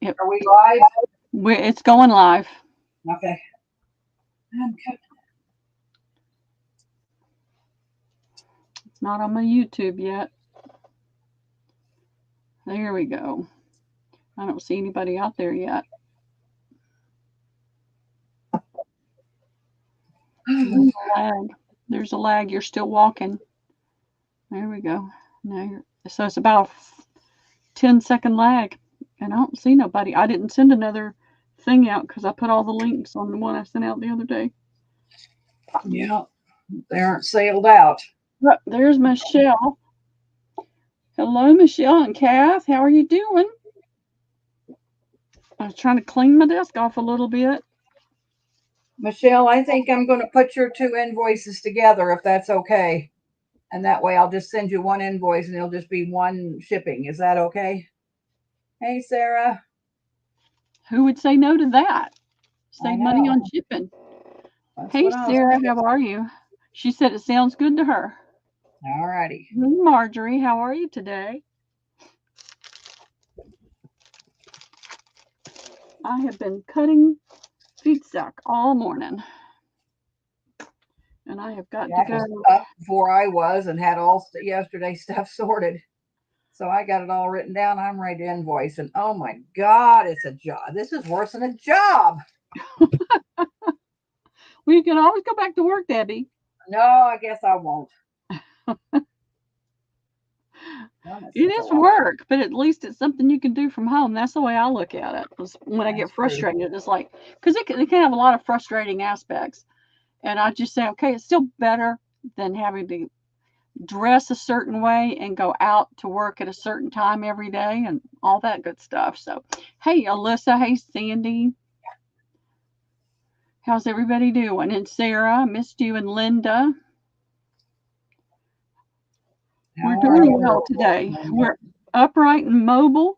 Yep. Are we live? It's going live. Okay. It's not on my YouTube yet. There we go. I don't see anybody out there yet. There's a lag. There's a lag. You're still walking. There we go. So it's about a 10-second lag. And I don't see nobody. I didn't send another thing out because I put all the links on the one I sent out the other day. Yeah, they aren't sailed out. But there's Michelle. Hello, Michelle and Kath. How are you doing? I was trying to clean my desk off a little bit. Michelle, I think I'm going to put your two invoices together if that's okay. And that way I'll just send you one invoice and it'll just be one shipping. Is that okay? Hey, Sarah. Who would say no to that? Save money on shipping. That's Hey, what I was Sarah, thinking. how are you? She said it sounds good to her. All righty. Hey, Marjorie, how are you today? I have been cutting feedstock all morning. And I have got to go. Up before I was and had all yesterday's stuff sorted. So I got it all written down. I'm ready to invoice. And oh my God, it's a job. This is worse than a job. Well, you can always go back to work, Debbie. No, I guess I won't. It is work, but at least it's something you can do from home. That's the way I look at it. When I get frustrated, it's like, because it can have a lot of frustrating aspects. And I just say, okay, it's still better than having to dress a certain way and go out to work at a certain time every day and all that good stuff. So, hey, Alyssa. Hey, Sandy. How's everybody doing? And Sarah, I missed you, and Linda. We're doing well today. We're upright and mobile.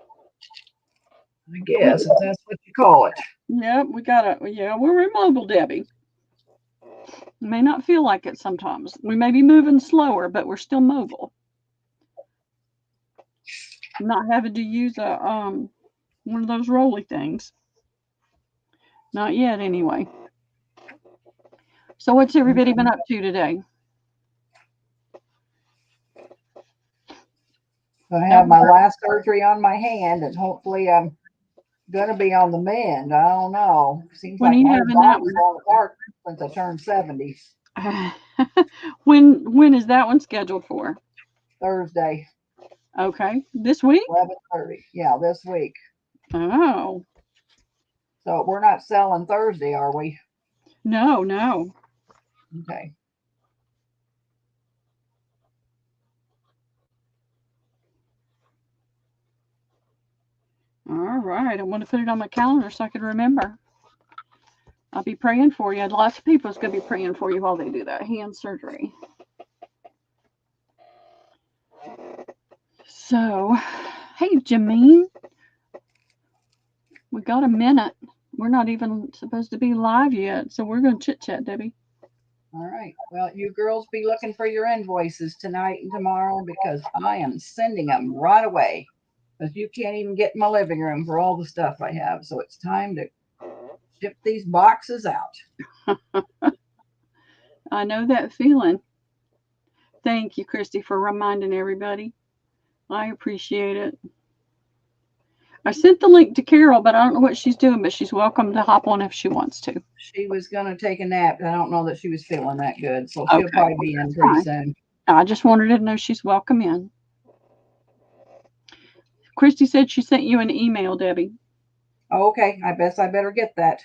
I guess if that's what you call it. Yep, we're mobile, Debbie. May not feel like it sometimes. We may be moving slower, but we're still mobile. Not having to use one of those rolly things. Not yet, anyway. So what's everybody been up to today? I have my last surgery on my hand, and hopefully I'm going to be on the mend. I don't know. Seems when like you my having that body's falling apart since I turned 70. When is that one scheduled for? Thursday. Okay. This week? 11:30. Yeah, this week. Oh. So we're not selling Thursday, are we? No. Okay. All right. I want to put it on my calendar so I can remember. I'll be praying for you. Lots of people's going to be praying for you while they do that hand surgery. So, hey, Jameen. We got a minute. We're not even supposed to be live yet, so we're going to chit-chat, Debbie. All right. Well, you girls be looking for your invoices tonight and tomorrow because I am sending them right away. Because you can't even get in my living room for all the stuff I have. So it's time to ship these boxes out. I know that feeling. Thank you, Christy, for reminding everybody. I appreciate it. I sent the link to Carol, but I don't know what she's doing, but she's welcome to hop on if she wants to. She was going to take a nap. I don't know that she was feeling that good, so she'll probably be in pretty soon. I just wanted her to know she's welcome in. Christy said she sent you an email, Debbie. Oh, okay. I better get that.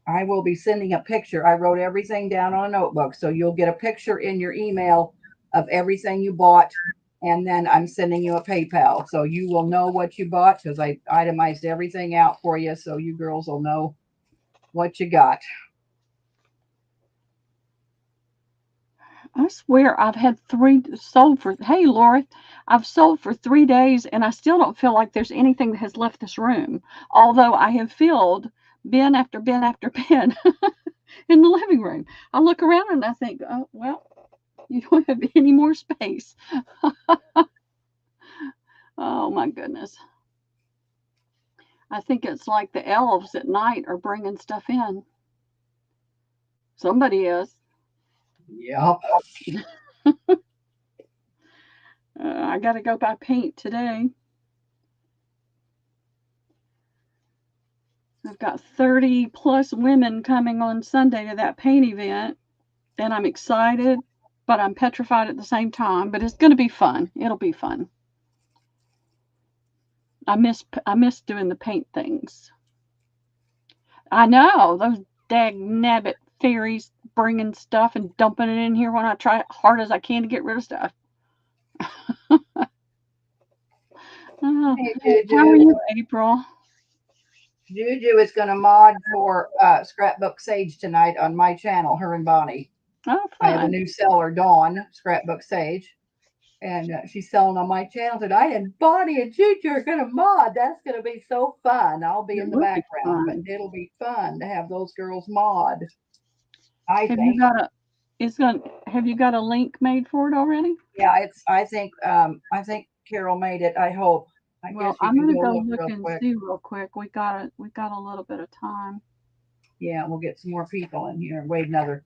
I will be sending a picture. I wrote everything down on a notebook, so you'll get a picture in your email of everything you bought, and then I'm sending you a PayPal, so you will know what you bought because I itemized everything out for you, so you girls will know what you got. I swear I've had 3 sold for, hey, Laura, I've sold for 3 days, and I still don't feel like there's anything that has left this room, although I have filled bin after bin after bin in the living room. I look around and I think, oh, well, you don't have any more space. my goodness. I think it's like the elves at night are bringing stuff in. Somebody is. Yep. I got to go buy paint today. I've got 30 plus women coming on Sunday to that paint event, and I'm excited, but I'm petrified at the same time. But it's going to be fun. It'll be fun. I miss doing the paint things. I know those dag nabbit fairies bringing stuff and dumping it in here when I try hard as I can to get rid of stuff. Hey, how are you, April? Juju is going to mod for Scrapbook Sage tonight on my channel, her and Bonnie. Oh, I have a fun. new seller, Dawn, Scrapbook Sage, and she's selling on my channel tonight. And Bonnie and Juju are going to mod. That's going to be so fun. I'll be in the background, but it'll be fun to have those girls mod. I Have think. you got have you got a link made for it already? Yeah, I think Carol made it. I hope. Well, I'm gonna go look and see real quick. We got a little bit of time. Yeah, we'll get some more people in here. Wait another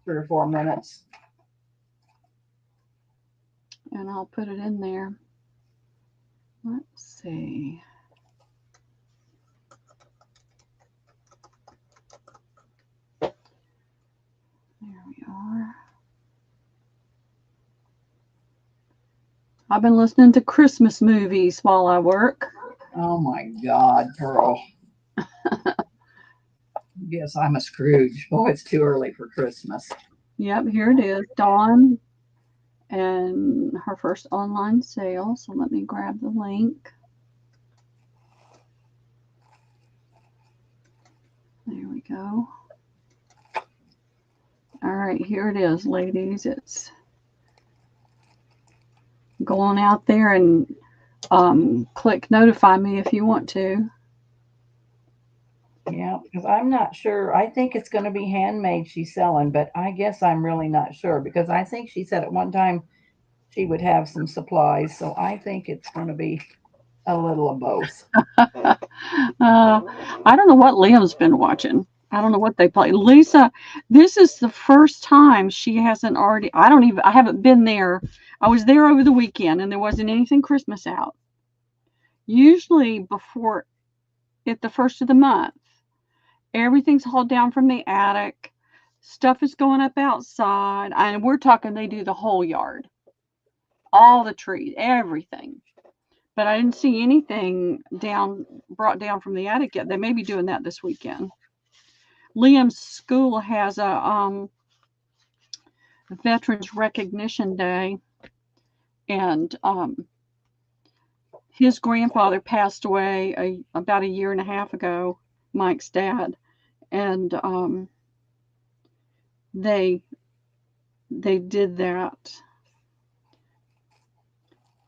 3 or 4 minutes. And I'll put it in there. Let's see. There we are. I've been listening to Christmas movies while I work. Oh my God, Pearl. Yes, I'm a Scrooge. Oh, it's too early for Christmas. Yep, here it is. Dawn and her first online sale. So let me grab the link. There we go. All right, here it is, ladies. It's go on out there and click notify me if you want to. Yeah, because I'm not sure. I think it's going to be handmade she's selling, but I guess I'm really not sure because I think she said at one time she would have some supplies. So I think it's going to be a little of both. I don't know what Liam's been watching. I don't know what they play. Lisa, this is the first time she hasn't already. I haven't been there. I was there over the weekend and there wasn't anything Christmas out. Usually before the first of the month, everything's hauled down from the attic. Stuff is going up outside. And we're talking they do the whole yard. All the trees, everything. But I didn't see anything brought down from the attic yet. They may be doing that this weekend. Liam's school has a Veterans Recognition Day, and his grandfather passed away about a year and a half ago, Mike's dad, and they did that.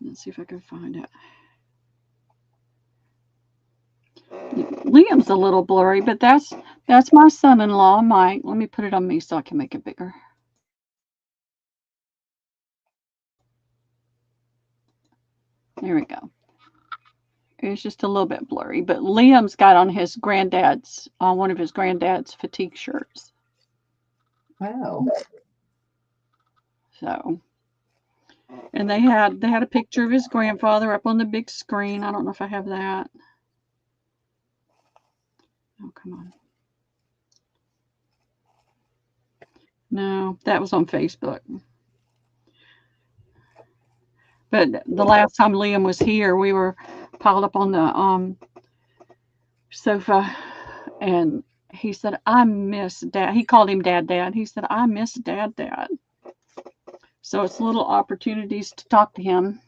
Let's see if I can find it. Liam's a little blurry, but that's my son-in-law, Mike. Let me put it on me so I can make it bigger. There we go. It's just a little bit blurry, but Liam's got on his granddad's, one of his granddad's fatigue shirts. Wow. So, and they had a picture of his grandfather up on the big screen. I don't know if I have that. Oh, come on. No, that was on Facebook. But the last time Liam was here, we were piled up on the sofa, and he said, I miss Dad. He called him Dad. He said, I miss Dad. So it's little opportunities to talk to him.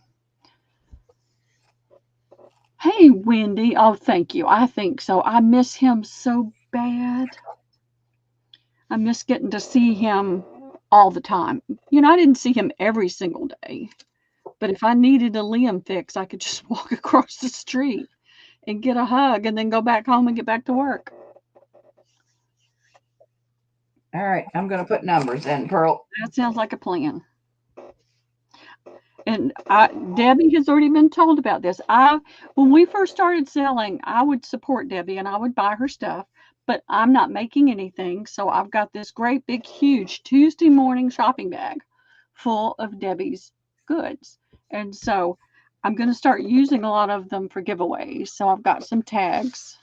Hey, Wendy. Oh, thank you. I think so. I miss him so bad. I miss getting to see him all the time. I didn't see him every single day. But if I needed a Liam fix, I could just walk across the street and get a hug and then go back home and get back to work. All right, I'm going to put numbers in, Pearl. That sounds like a plan. And Debbie has already been told about this. When we first started selling, I would support Debbie and I would buy her stuff, but I'm not making anything. So I've got this great big huge Tuesday morning shopping bag full of Debbie's goods. And so I'm going to start using a lot of them for giveaways. So I've got some tags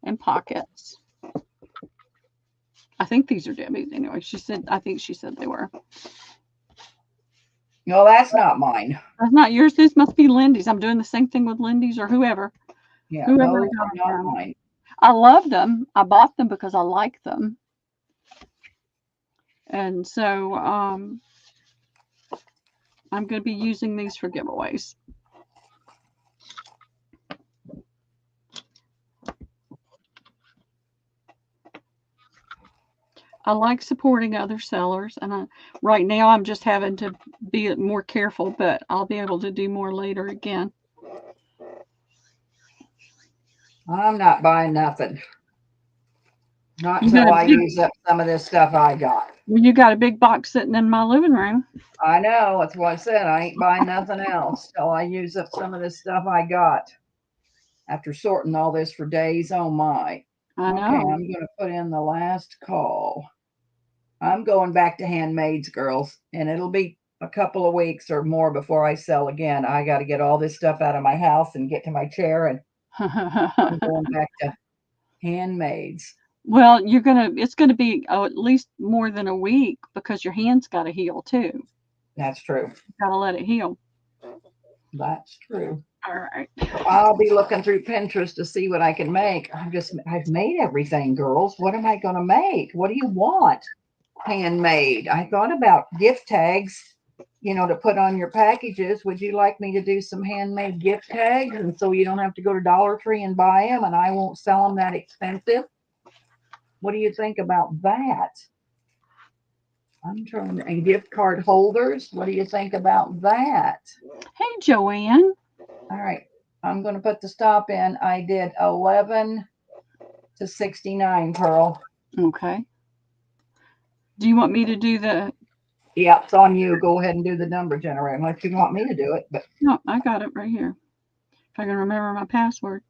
and pockets. I think these are Debbie's anyway. I think she said they were. No, that's not mine. That's not yours. This must be Lindy's. I'm doing the same thing with Lindy's or whoever. Yeah, Whoever I those got are them not from. mine. I love them. I bought them because I like them. And so I'm going to be using these for giveaways. I like supporting other sellers, and right now I'm just having to be more careful, but I'll be able to do more later again. I'm not buying nothing. Not until I use up some of this stuff I got. You got a big box sitting in my living room. I know. That's what I said. I ain't buying nothing else till I use up some of this stuff I got. After sorting all this for days, oh my. I Okay, I'm know. going to put in the last call. I'm going back to handmaids, girls, and it'll be a couple of weeks or more before I sell again. I got to get all this stuff out of my house and get to my chair, and I'm going back to handmaids. Well, it's gonna be at least more than a week because your hand's got to heal too. That's true. Got to let it heal. That's true. All right. I'll be looking through Pinterest to see what I can make. I've made everything, girls. What am I going to make? What do you want? Handmade. I thought about gift tags, to put on your packages. Would you like me to do some handmade gift tags? And so you don't have to go to Dollar Tree and buy them, and I won't sell them that expensive. What do you think about that? I'm trying and gift card holders. What do you think about that? Hey, Joanne. All right. I'm going to put the stop in. I did 11 to 69, Pearl. Okay. Do you want me to do the? Yeah, it's on you. Go ahead and do the number generator unless you want me to do it. But No, I got it right here. If I can remember my password.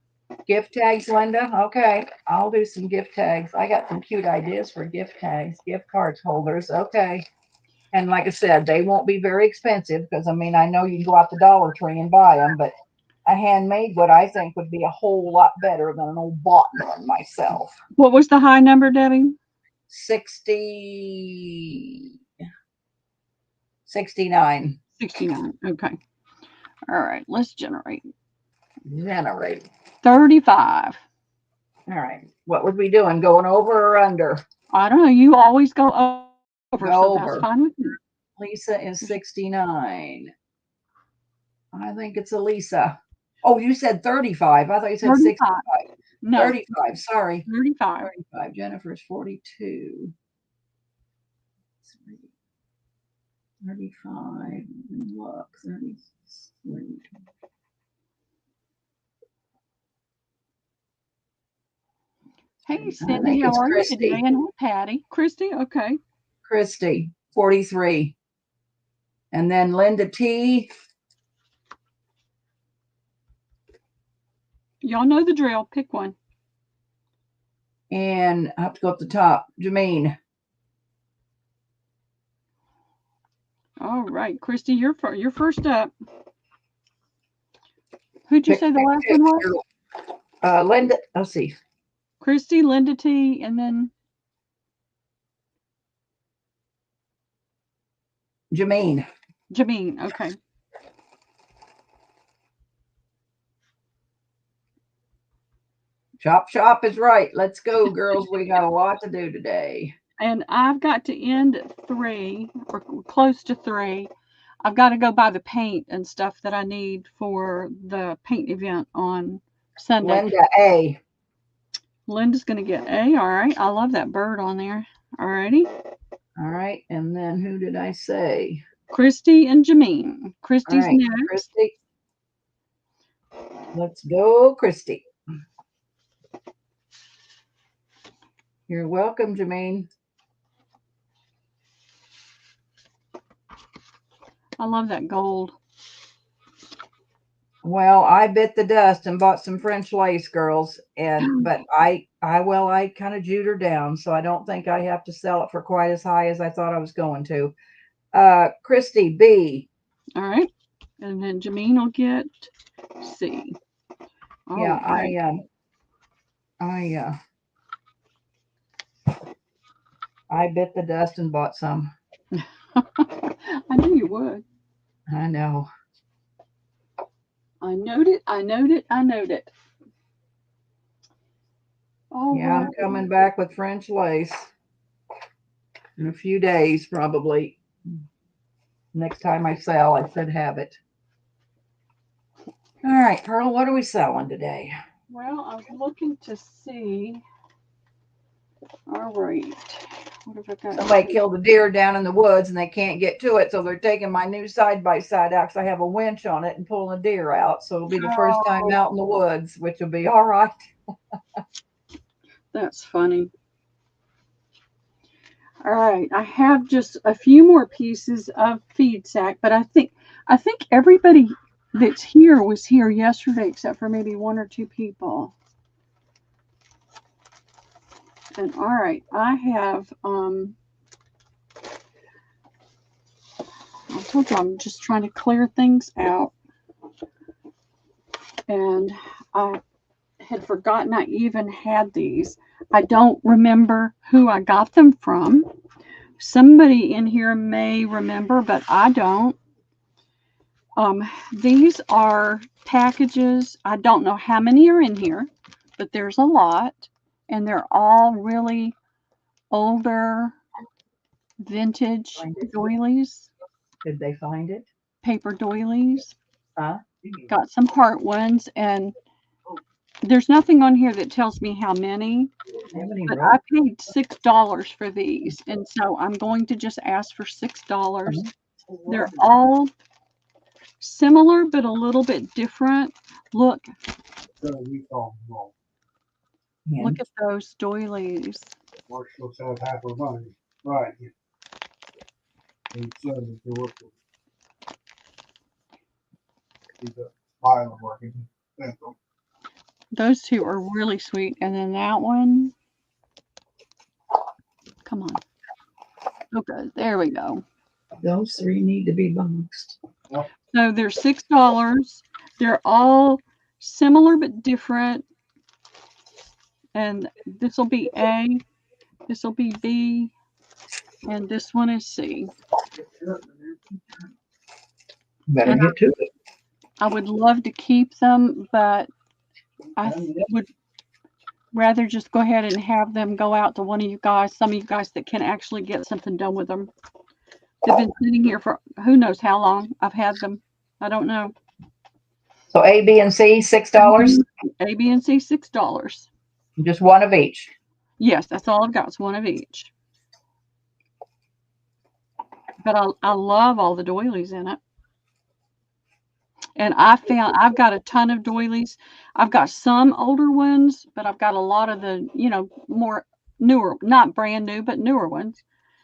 gift tags, Linda. Okay, I'll do some gift tags. I got some cute ideas for gift tags, gift cards holders. Okay. And like I said, they won't be very expensive because I know you can go out to Dollar Tree and buy them, but a handmade would I think would be a whole lot better than an old bought one myself. What was the high number, Debbie? 69. 69. Okay. All right. Let's generate. Generate. 35. All right. What would we doing? Going over or under? I don't know. You always go over, Go so over. that's fine with me. Lisa is 69. I think it's Elisa. Oh, you said 35. I thought you said 35. 65. No. 35. Sorry. 35. 35. Jennifer's 42. 35. Look, 33. Hey, Cindy, how are you today? And Patty. Christy, okay. Christy, 43. And then Linda T. Y'all know the drill. Pick one. And I have to go up the top. Jameen. All right, Christy, you're first up. Who'd you say the last one was? Linda. Let's see. Christy, Linda T, and then Jameen. Jameen. Okay. Chop is right. Let's go, girls. We got a lot to do today. And I've got to end at 3 or close to 3. I've got to go buy the paint and stuff that I need for the paint event on Sunday. Linda A. Linda's going to get A. All right. I love that bird on there. All righty. All right. And then who did I say? Christy and Jameen. Christy's right, next. Christy. Let's go, Christy. You're welcome, Jameen. I love that gold. Well, I bit the dust and bought some French lace, girls, but I kind of jewed her down, so I don't think I have to sell it for quite as high as I thought I was going to. Christy B. All right. And then Jameen will get C. All Yeah, right. I bit the dust and bought some. I knew you would. I know. I noted. I noted. I noted. All Yeah, right. I'm coming back with French lace in a few days, probably. Next time I sell, I should have it. All right, Pearl, what are we selling today? Well, I was looking to see. All right. What have I got? Somebody killed a deer down in the woods and they can't get to it, so they're taking my new side-by-side out because I have a winch on it and pulling a deer out. So it'll be the first time out in the woods, which will be all right. That's funny. All right, I have just a few more pieces of feed sack, but I think everybody that's here was here yesterday, except for maybe one or two people. And all right, I have I told you I'm just trying to clear things out, and I had forgotten I even had these. I don't remember who I got them from. Somebody in here may remember, but I don't. These are packages. I don't know how many are in here, but there's a lot, and they're all really older vintage doilies. Did they find it? Paper doilies. Huh? Got some heart ones, and there's nothing on here that tells me how many, but I paid $6 for these, and so I'm going to just ask for $6. They're all similar, but a little bit different. Look at those doilies. Marshall said half her money. Right. And son is the worker. He's a mile working. Those two are really sweet. And then that one. Come on. Okay, there we go. Those three need to be boxed. Yep. So they're $6. They're all similar but different. And this will be A, this will be B, and this one is C. Better get to it. I would love to keep them, but I would rather just go ahead and have them go out to one of you guys, some of you guys that can actually get something done with them. They've been sitting here for who knows how long. I've had them. I don't know. So A, B, and C, $6? A, B, and C, $6. Just one of each. Yes, that's all I've got. It's one of each. But I love all the doilies in it. And I've got a ton of doilies. I've got some older ones, but I've got a lot of the, more newer, not brand new, but newer ones.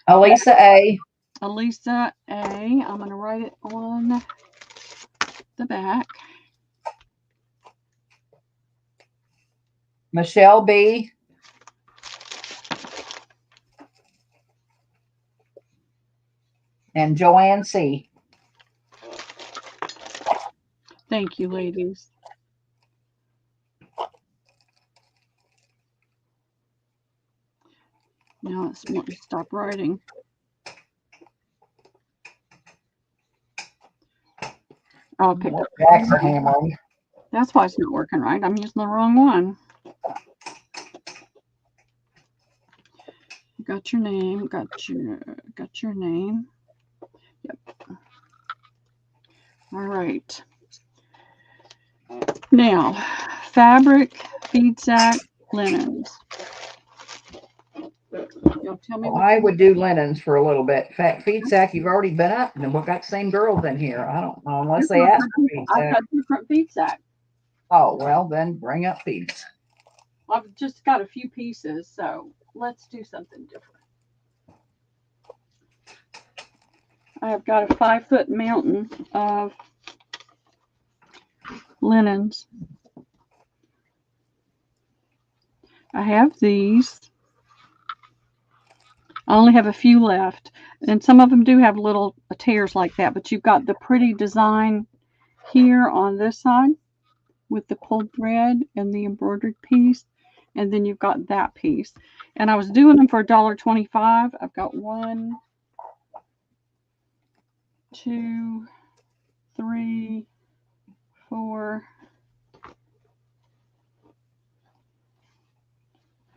Elisa A. Elisa A. I'm going to write it on the back. Michelle B. And Joanne C. Thank you, ladies. Now it's wanting to stop writing. I'll pick up. That's why it's not working right. I'm using the wrong one. Got your name. Got your name. Yep. All right. Now, fabric, feed sack, linens. You'll tell me. I would do linens for a little bit. Feed sack, you've already been up, and we've got the same girls in here. I don't know unless they ask for feed sack. I've got different feed sack. Oh, well, then bring up feeds. I've just got a few pieces, so let's do something different. I have got a 5-foot mountain of linens. I have these. I only have a few left, and some of them do have little tears like that, but you've got the pretty design here on this side with the pulled thread and the embroidered piece, and then you've got that piece. And I was doing them for $1.25. I've got 1, 2, 3, 4,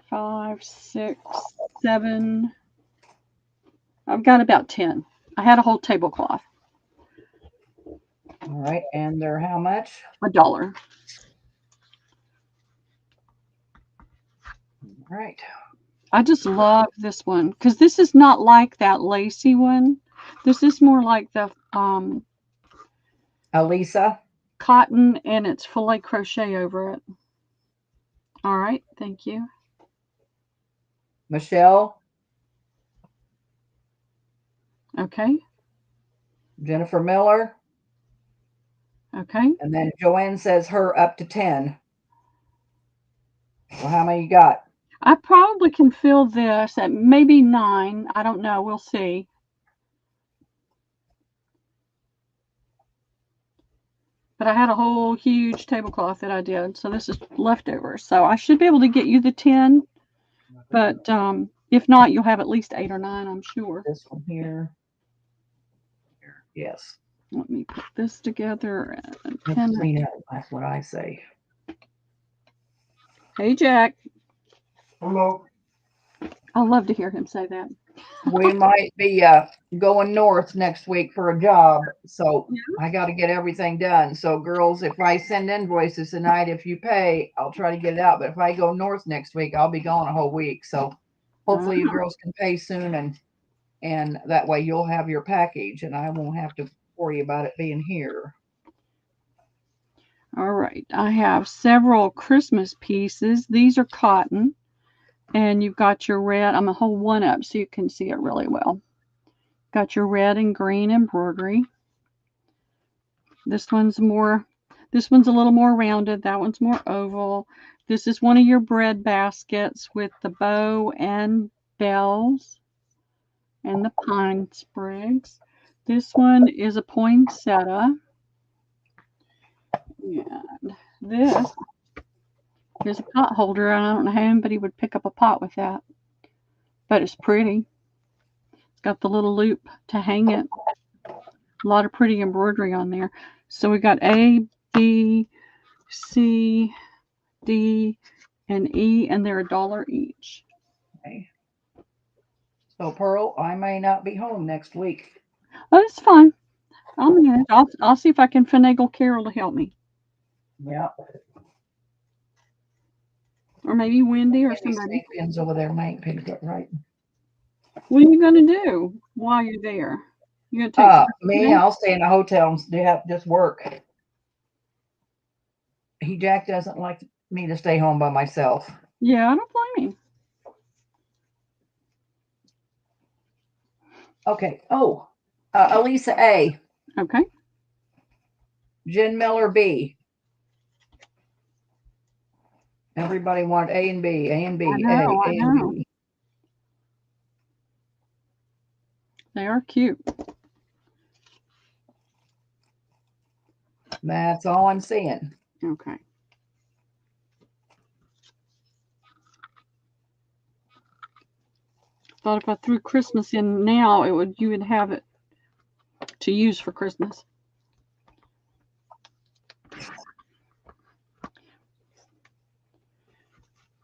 5, 6, 7. I've got about 10. I had a whole tablecloth. All right, and they're how much? $1. All right. I just love this one because this is not like that lacy one. This is more like the Elisa. cotton, and it's filet crochet over it. All right, thank you. Michelle. Okay. Jennifer Miller. Okay. And then Joanne says her up to 10. Well, how many you got? I probably can fill this at maybe 9. I don't know. We'll see. But I had a whole huge tablecloth that I did, so this is leftovers. So I should be able to get you the 10, but if not, you'll have at least 8 or 9, I'm sure. This one here. Yes. Let me put this together and Let's pin it. clean up. That's what I say. Hey, Jack. Hello. I love to hear him say that. We might be going north next week for a job, so I got to get everything done. So, girls, if I send invoices tonight, if you pay, I'll try to get it out. But if I go north next week, I'll be gone a whole week. So, hopefully, you girls can pay soon, and that way you'll have your package, and I won't have to worry about it being here. All right. I have several Christmas pieces. These are cotton. And you've got your red. I'm going to hold one up so you can see it really well. Got your red and green embroidery. This one's a little more rounded. That one's more oval. This is one of your bread baskets with the bow and bells and the pine sprigs. This one is a poinsettia. And this is a pot holder. I don't know how anybody would pick up a pot with that, but it's pretty. It's got the little loop to hang it. A lot of pretty embroidery on there. So we got A, B, C, D, and E, and they're $1 each. Okay. So, Pearl, I may not be home next week. Oh, that's fine. I'll manage. I'll see if I can finagle Carol to help me. Yeah. Or maybe Wendy or Maybe somebody. Pins over there might pick it up right. What are you going to do while you're there? You're going to take Me, I'll stay in a hotel and just work. Jack doesn't like me to stay home by myself. Yeah, I don't blame him. Okay. Oh, Elisa A. Okay. Jen Miller B. Everybody wanted A and B, A and B, I know. and B. They are cute. That's all I'm seeing. Okay. Thought if I threw Christmas in now, you would have it to use for Christmas.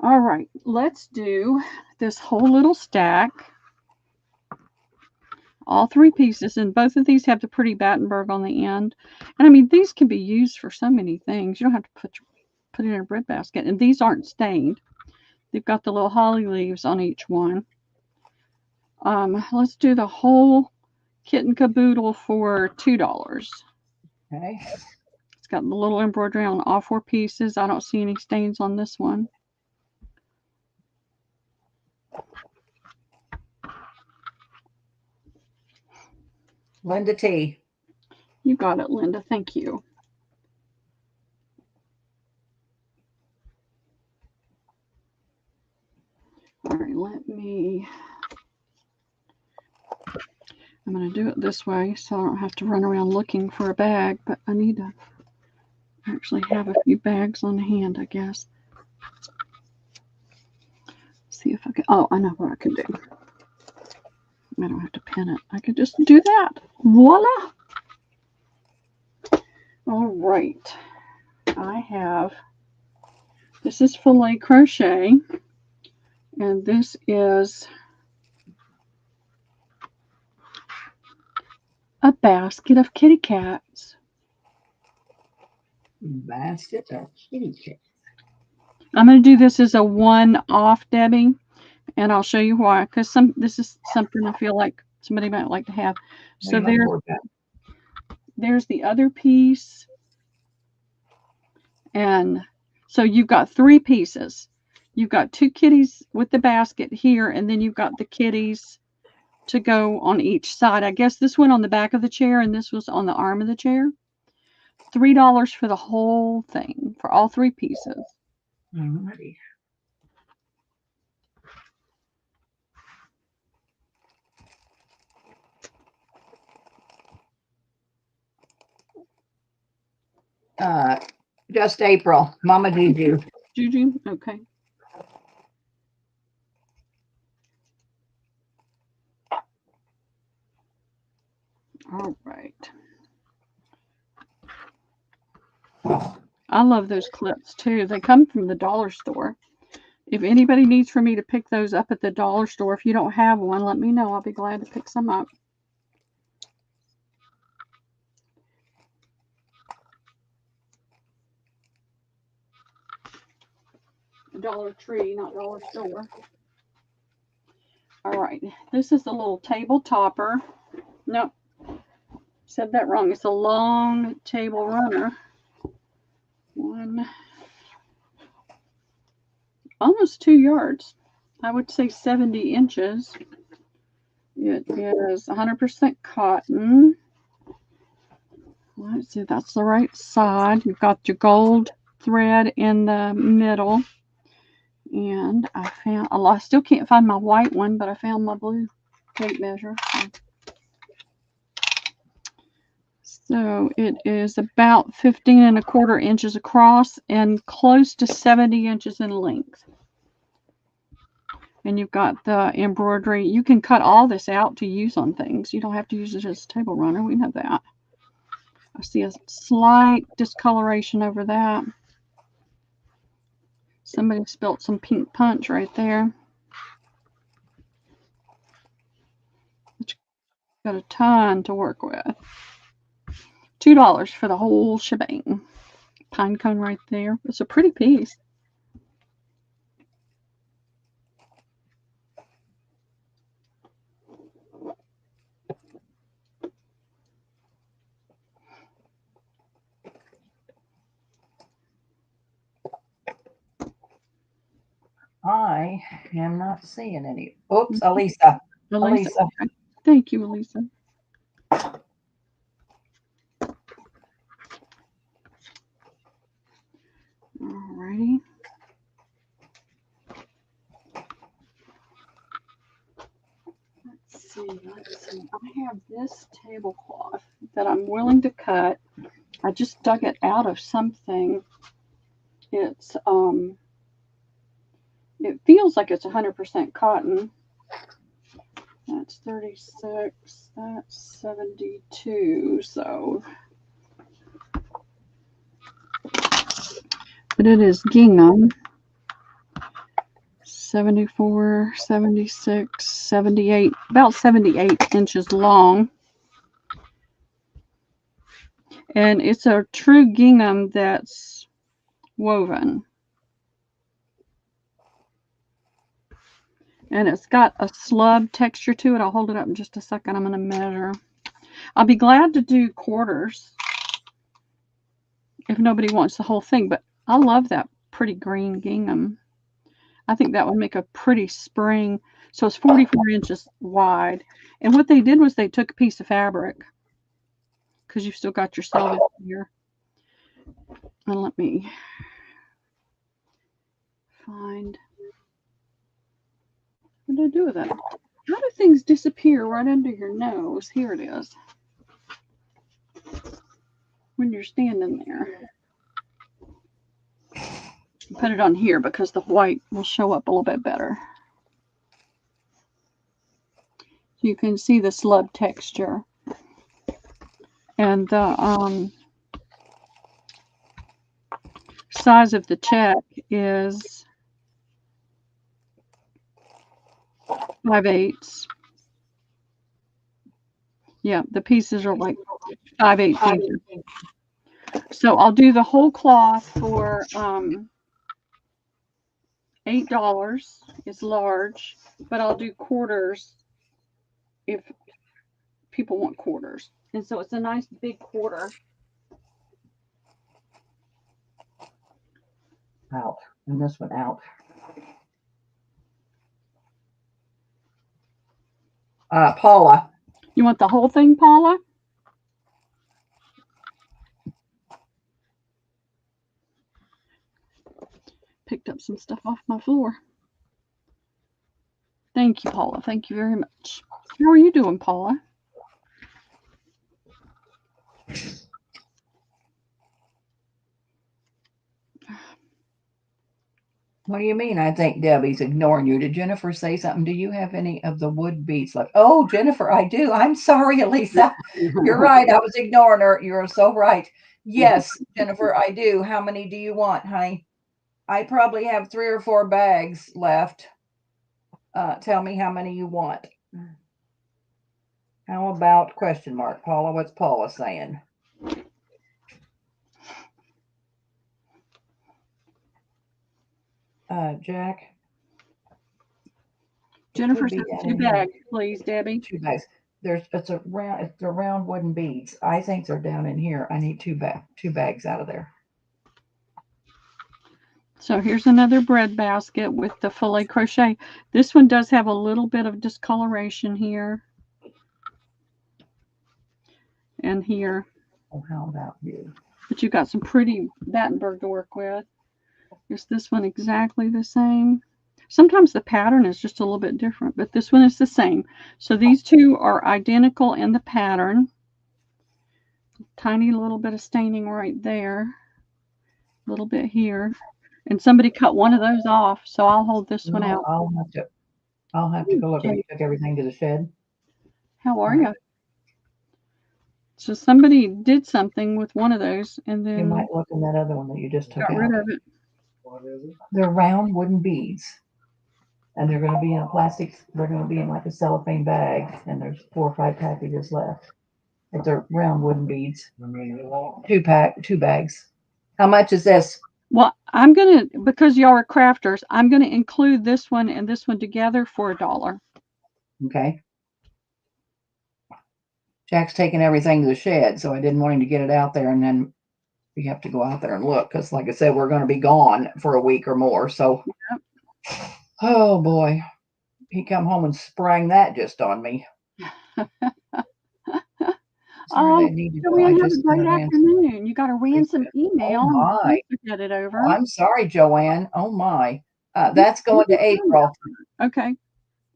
All right, let's do this whole little stack. All 3 pieces, and both of these have the pretty Battenberg on the end. And I mean, these can be used for so many things. You don't have to put it in a bread basket. And these aren't stained. They've got the little holly leaves on each one. Let's do the whole kit and caboodle for $2. Okay. It's got the little embroidery on all 4 pieces. I don't see any stains on this one. Linda T. You got it, Linda. Thank you. All right, I'm going to do it this way so I don't have to run around looking for a bag, but I need to actually have a few bags on hand, I guess. See if I can. Oh, I know what I can do. I don't have to pin it. I could just do that. Voila. All right. This is filet crochet, and this is a basket of kitty cats. Basket of kitty cats. I'm going to do this as a one-off, Debbie, and I'll show you why. Because this is something I feel like somebody might like to have. So there's the other piece, and so you've got 3 pieces. You've got 2 kitties with the basket here, and then you've got the kitties to go on each side. I guess this went on the back of the chair, and this was on the arm of the chair. $3 for the whole thing, for all 3 pieces. Alrighty. Just April. Mama Juju. Juju? Okay. All right. I love those clips too. They come from the dollar store. If anybody needs for me to pick those up at the dollar store, if you don't have one, let me know. I'll be glad to pick some up. Dollar Tree, not dollar store. All right. This is the little table topper. Nope. Said that wrong. It's a long table runner. Almost 2 yards. I would say 70 inches. It is 100% cotton. Let's see, that's the right side. You've got your gold thread in the middle. And I still can't find my white one, but I found my blue tape measure. So it is about 15 1/4 inches across and close to 70 inches in length. And you've got the embroidery. You can cut all this out to use on things. You don't have to use it as a table runner. We know that. I see a slight discoloration over that. Somebody spilt some pink punch right there. Got a ton to work with. $2 for the whole shebang. Pine cone right there. It's a pretty piece. I am not seeing any. Oops, Elisa. Elisa. Okay. Thank you, Elisa. Alrighty. Let's see. I have this tablecloth that I'm willing to cut. I just dug it out of something. It's it feels like it's 100% cotton. That's 36. That's 72. So, but it is gingham. 74, 76, 78, about 78 inches long. And it's a true gingham that's woven. And it's got a slub texture to it. I'll hold it up in just a second. I'm going to measure. I'll be glad to do quarters if nobody wants the whole thing, but I love that pretty green gingham. I think that would make a pretty spring. So it's 44 inches wide. And what they did was they took a piece of fabric because you've still got your salvage here. And let me find, what did I do with that? How do things disappear right under your nose? Here it is. When you're standing there. Put it on here because the white will show up a little bit better. You can see the slub texture. And the size of the check is 5/8. Yeah, the pieces are like 5/8 inches. So I'll do the whole cloth for $8. It's large, but I'll do quarters if people want quarters. And so it's a nice big quarter. Out. And this one out. Paula. You want the whole thing, Paula? Picked up some stuff off my floor. Thank you, Paula. Thank you very much. How are you doing, Paula? What do you mean? I think Debbie's ignoring you. Did Jennifer say something? Do you have any of the wood beads left? Oh, Jennifer, I do. I'm sorry, Elisa. You're right. I was ignoring her. You're so right. Yes, Jennifer, I do. How many do you want, honey? I probably have 3 or 4 bags left. Tell me how many you want. How about question mark? Paula, what's Paula saying? Jack. Jennifer said 2 bags, please, Debbie. 2 bags. It's a round wooden beads. I think they're down in here. I need 2 bags out of there. So here's another bread basket with the filet crochet. This one does have a little bit of discoloration here. And here. Oh, how about you? But you got some pretty Battenberg to work with. Is this one exactly the same? Sometimes the pattern is just a little bit different, but this one is the same. So these two are identical in the pattern. Tiny little bit of staining right there. A little bit here. And somebody cut one of those off, so I'll hold this one out. I'll have to go look. You took everything to the shed. How are you? So somebody did something with one of those, and then you might look in that other one that you just took out. Got rid of it. What is it? They're round wooden beads, and they're going to be in a plastic. They're going to be in like a cellophane bag, and there's 4 or 5 packages left. But they're round wooden beads. I mean, you want 2 bags. How much is this? Well, I'm gonna, because y'all are crafters, I'm gonna include this one and this one together for $1. Okay. Jack's taking everything to the shed, so I didn't want him to get it out there, and then we have to go out there and look, because like I said, we're going to be gone for a week or more. So, yep. Oh boy, he come home and sprang that just on me. Oh, Joanne, have a great afternoon. You got a ransom email. Oh my. Get it over. Oh, I'm sorry, Joanne. Oh my. That's going to April. Okay.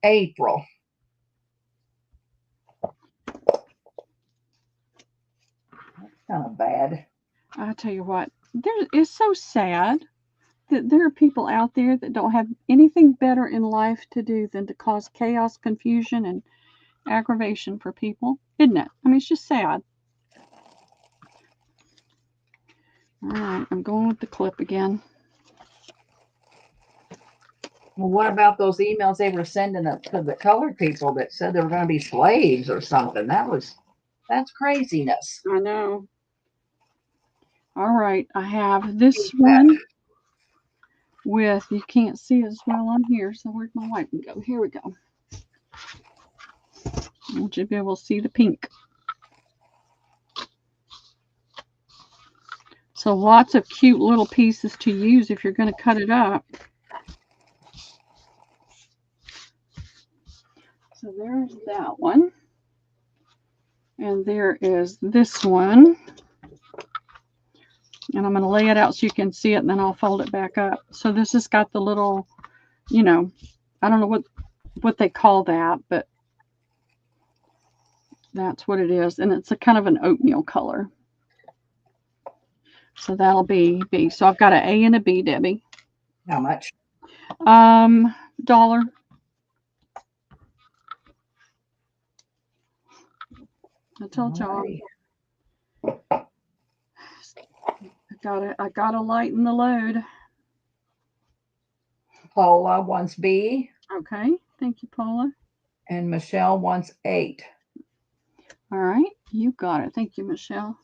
April. That's kind of bad. I tell you what, it's so sad that there are people out there that don't have anything better in life to do than to cause chaos, confusion, and aggravation for people, isn't it? I mean, it's just sad. All right, I'm going with the clip again. Well, what about those emails they were sending to the colored people that said they were going to be slaves or something? That's craziness. I know. All right, I have this one with, you can't see as well on here, so where'd my white one go? Here we go. I want you to be able to see the pink. So lots of cute little pieces to use if you're going to cut it up. So there's that one. And there is this one. And I'm going to lay it out so you can see it, and then I'll fold it back up. So this has got the little, you know, I don't know what they call that, but that's what it is. And it's a kind of an oatmeal color. So that'll be B. So I've got an A and a B, Debbie. How much? $1. I told y'all. I gotta lighten the load. Paula wants B. Okay. Thank you, Paula. And Michelle wants 8. All right. You got it. Thank you, Michelle.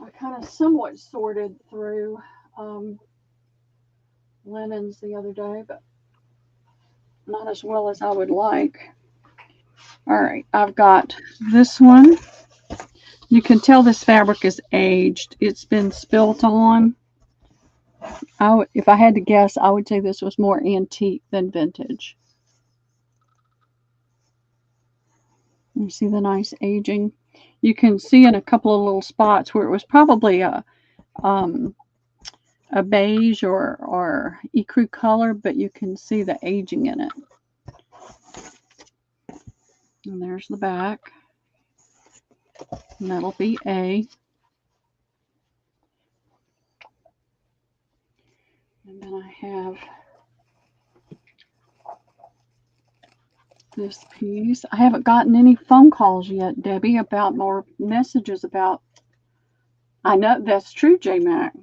I kind of somewhat sorted through linens the other day, but not as well as I would like. All right, I've got this one. You can tell this fabric is aged. It's been spilt on. If I had to guess, I would say this was more antique than vintage. You see the nice aging. You can see in a couple of little spots where it was probably a beige or ecru color, but you can see the aging in it. And there's the back. And that'll be A. And then I have this piece. I haven't gotten any phone calls yet, Debbie, about more messages about. I know that's true, J Mac.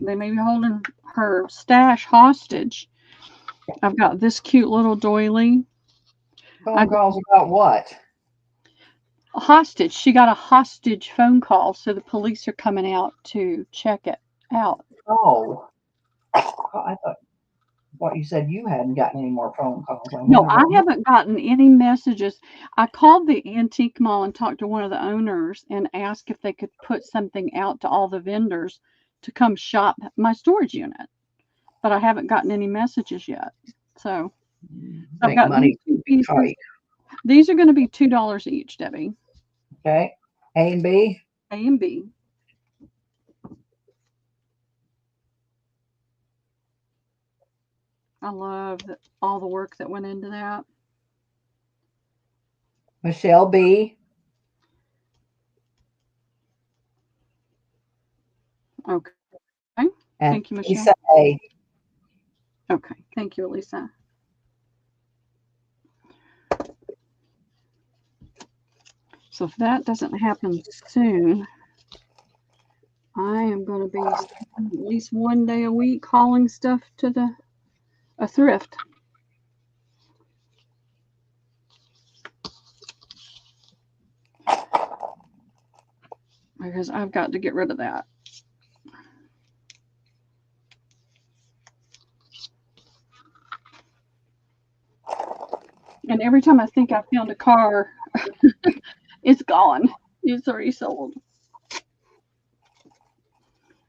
They may be holding her stash hostage. I've got this cute little doily. Phone calls about what? Hostage. She got a hostage phone call, so the police are coming out to check it out. Oh, I thought you said you hadn't gotten any more phone calls. No, I haven't gotten any messages. I called the antique mall and talked to one of the owners and asked if they could put something out to all the vendors to come shop my storage unit, but I haven't gotten any messages yet. So I've got money. These 2 pieces. These are going to be $2 each, Debbie. Okay. A and B? A and B. I love all the work that went into that. Michelle B. Okay. And thank you, Michelle. Lisa A. Okay. Thank you, Elisa. So if that doesn't happen soon, I am going to be at least one day a week hauling stuff to a thrift. Because I've got to get rid of that. And every time I think I found a car, it's gone. It's already sold.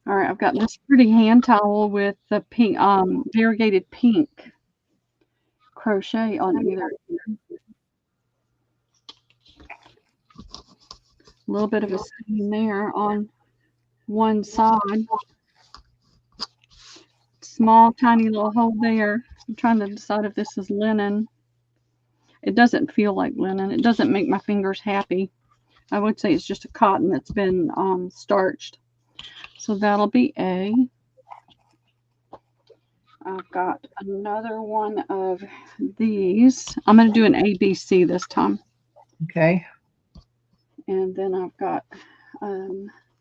All right, I've got this pretty hand towel with the pink, variegated pink crochet on either end. A little bit of a seam there on one side. Small, tiny little hole there. I'm trying to decide if this is linen. It doesn't feel like linen. It doesn't make my fingers happy. I would say it's just a cotton that's been starched. So that'll be A. I've got another one of these. I'm going to do an ABC this time. Okay. And then I've got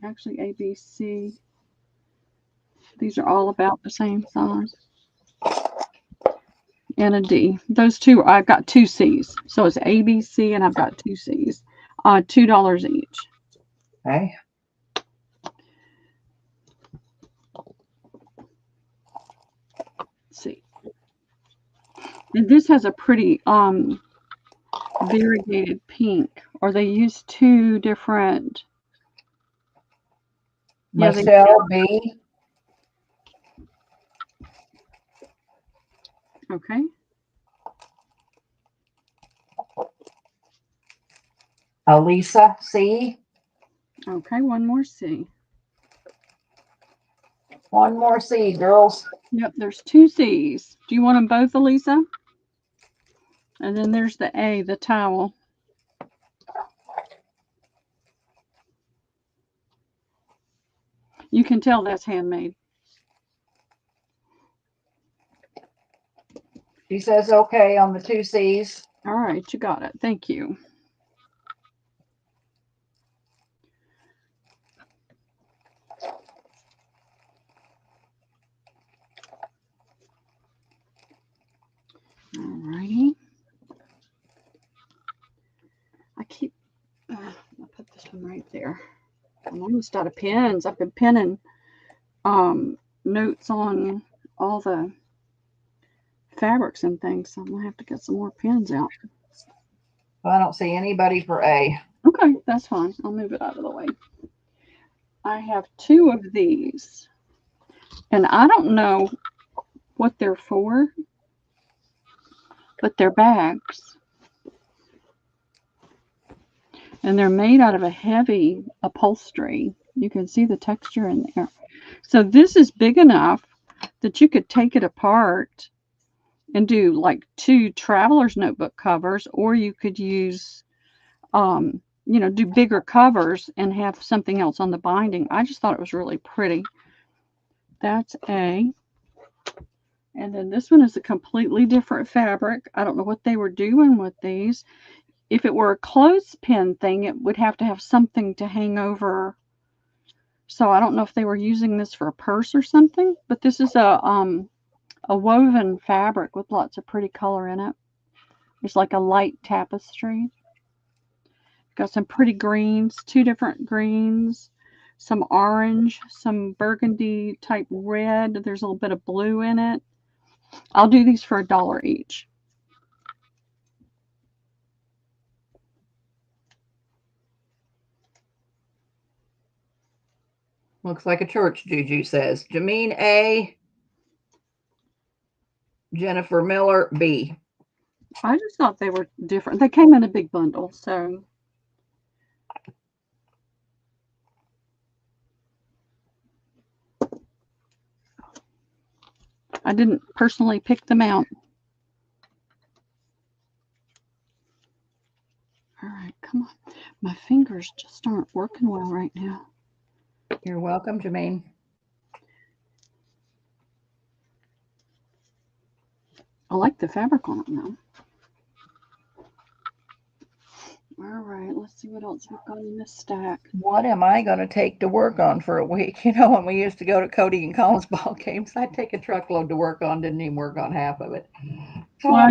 actually ABC. These are all about the same size. And a D. Those two, I've got 2 C's. So it's ABC and I've got 2 C's. $2 each. Okay. let's see. And this has a pretty variegated pink, or they use two different. Yeah, Michelle B. Okay. Elisa C. Okay, one more C. One more C, girls. Yep, there's two C's. Do you want them both, Elisa? And then there's the A, the towel. You can tell that's handmade. She says okay on the two C's. All right, you got it. Thank you. All righty. I'll put this one right there. I'm almost out of pens. I've been penning notes on all the fabrics and things, so I'm gonna have to get some more pens out. Well, I don't see anybody for A. Okay, that's fine. I'll move it out of the way. I have two of these, and I don't know what they're for, but they're bags. And they're made out of a heavy upholstery. You can see the texture in there. So this is big enough that you could take it apart and do like two traveler's notebook covers, or you could use, do bigger covers and have something else on the binding. I just thought it was really pretty. That's A. And then this one is a completely different fabric. I don't know what they were doing with these. If it were a clothespin thing, it would have to have something to hang over. So I don't know if they were using this for a purse or something, but this is a woven fabric with lots of pretty color in it. It's like a light tapestry. Got some pretty greens, two different greens, some orange, some burgundy type red. There's a little bit of blue in it. I'll do these for $1 each. Looks like a church, Juju says. Jameen A. Jennifer Miller B. I just thought they were different. They came in a big bundle, so. I didn't personally pick them out. All right, come on. My fingers just aren't working well right now. You're welcome, Jameen. I like the fabric on it now. All right, let's see what else we've got in this stack. What am I going to take to work on for a week? You know, when we used to go to Cody and Colin's ball games, I'd take a truckload to work on, didn't even work on half of it. So well,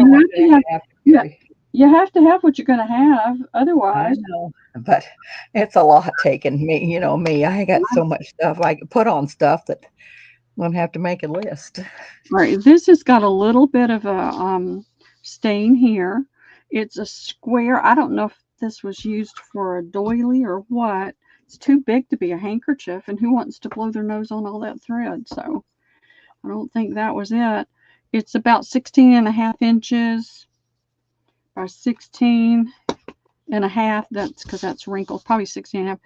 you have to have what you're going to have, otherwise. I know, but it's a lot taking me. You know me, I got so much stuff I could put on stuff that I'm going to have to make a list. All right, this has got a little bit of a stain here. It's a square. I don't know if this was used for a doily or what. It's too big to be a handkerchief, and who wants to blow their nose on all that thread? So I don't think that was it. It's about 16.5 inches by 16.5. That's because that's wrinkles, probably 16.5.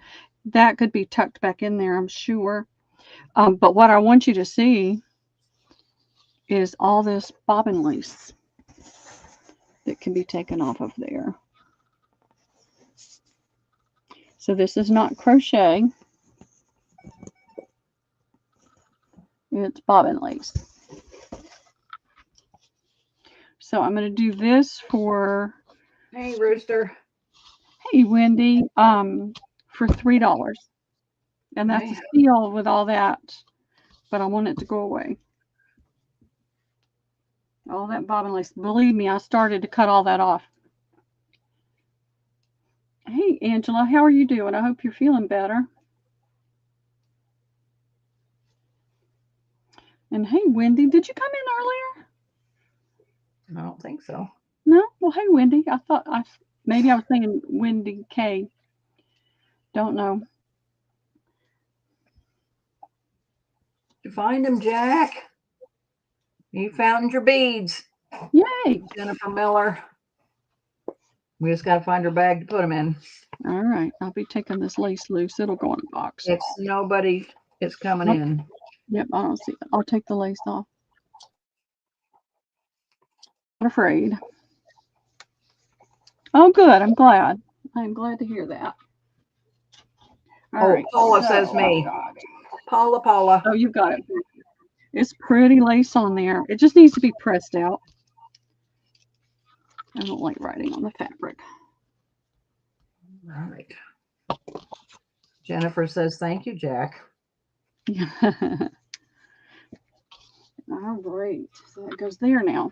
That could be tucked back in there, I'm sure. But what I want you to see is all this bobbin lace that can be taken off of there. So this is not crochet. It's bobbin lace. So I'm going to do this for... Hey, Rooster. Hey, Wendy. For $3. And that's a steal with all that. But I want it to go away. All that bobbin lace. Believe me, I started to cut all that off. Hey, Angela, how are you doing? I hope you're feeling better. And hey, Wendy, did you come in earlier? I don't think so. No? Well, hey, Wendy. Maybe I was thinking Wendy K. Don't know. Did you find them, Jack? You found your beads. Yay. Jennifer Miller. We just got to find her bag to put them in. All right. I'll be taking this lace loose. It'll go in the box. It's nobody is coming in. Yep. I don't see it. I'll take the lace off. Not afraid. Oh, good. I'm glad. I'm glad to hear that. All right. Paula says me. Paula. Oh, you've got it. It's pretty lace on there. It just needs to be pressed out. I don't like writing on the fabric. All right. Jennifer says, thank you, Jack. All right. So that goes there now.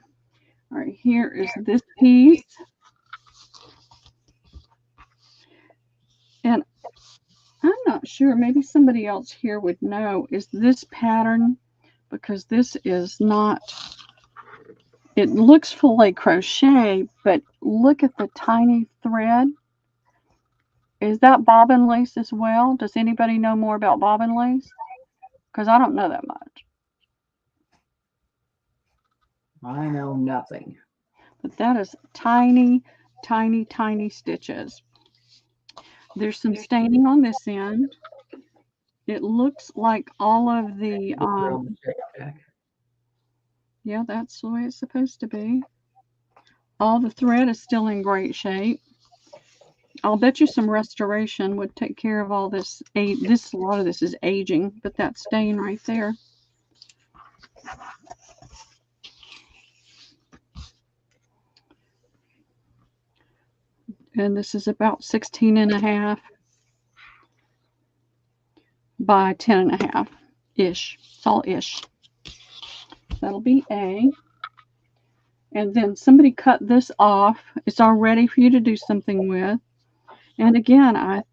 All right. Here is this piece. And I'm not sure. Maybe somebody else here would know. Is this pattern? Because this is not. It looks filet crochet, but look at the tiny thread. Is that bobbin lace as well? Does anybody know more about bobbin lace? Because I don't know that much. I know nothing. But that is tiny, tiny, tiny stitches. There's some staining on this end. It looks like all of the, yeah, that's the way it's supposed to be. All the thread is still in great shape. I'll bet you some restoration would take care of all this. A lot of this is aging, but that stain right there. And this is about 16.5 by 10.5 ish. It's all ish. That'll be A. And then somebody cut this off. It's all ready for you to do something with. And again, I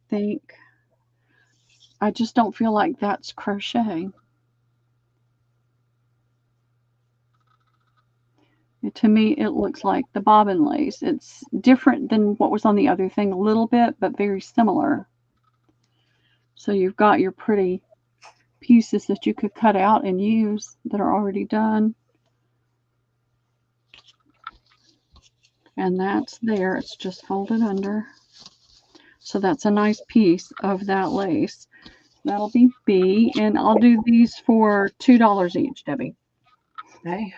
just don't feel like that's crochet. To me, it looks like the bobbin lace. It's different than what was on the other thing a little bit, but very similar. So you've got your pretty pieces that you could cut out and use that are already done. And that's there. It's just folded under. So that's a nice piece of that lace. That'll be B. And I'll do these for $2 each, Debbie. Okay.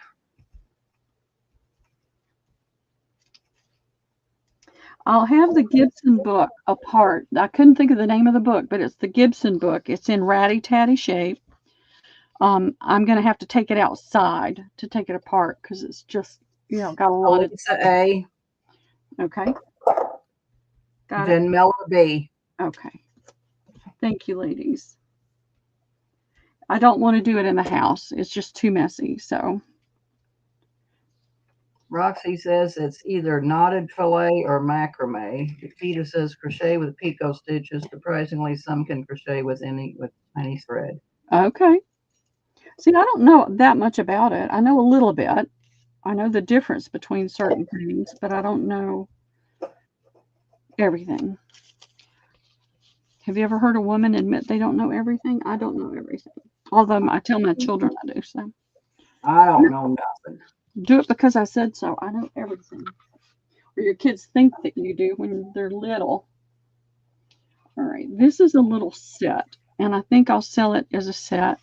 I'll have the Gibson book apart. I couldn't think of the name of the book, but it's the Gibson book. It's in ratty tatty shape. I'm going to have to take it outside to take it apart because it's just, got a lot of. Lisa A. Okay. Got Jen it. Miller B. Okay. Thank you, ladies. I don't want to do it in the house. It's just too messy. So. Roxy says it's either knotted filet or macrame. Peter says crochet with picot stitches. Surprisingly, some can crochet with any thread. Okay. See, I don't know that much about it. I know a little bit. I know the difference between certain things, but I don't know everything. Have you ever heard a woman admit they don't know everything? I don't know everything. Although I tell my children I do. So I don't know nothing. Do it because I said so. I know everything. Or your kids think that you do when they're little. All right. This is a little set, and I think I'll sell it as a set.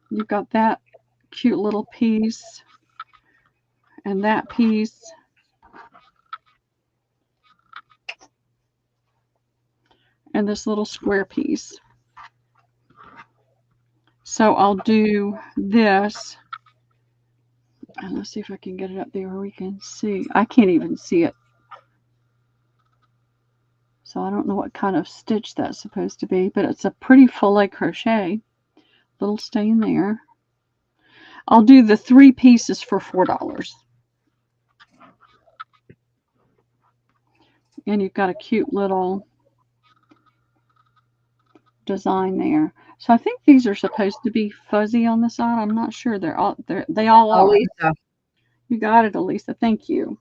You've got that cute little piece and that piece. And this little square piece. So I'll do this. And let's see if I can get it up there where we can see. I can't even see it. So I don't know what kind of stitch that's supposed to be, but it's a pretty filet crochet. Little stain there. I'll do the 3 pieces for $4. And you've got a cute little design there. So I think these are supposed to be fuzzy on the side. I'm not sure. They all are. Lisa, You got it, Elisa. Thank you.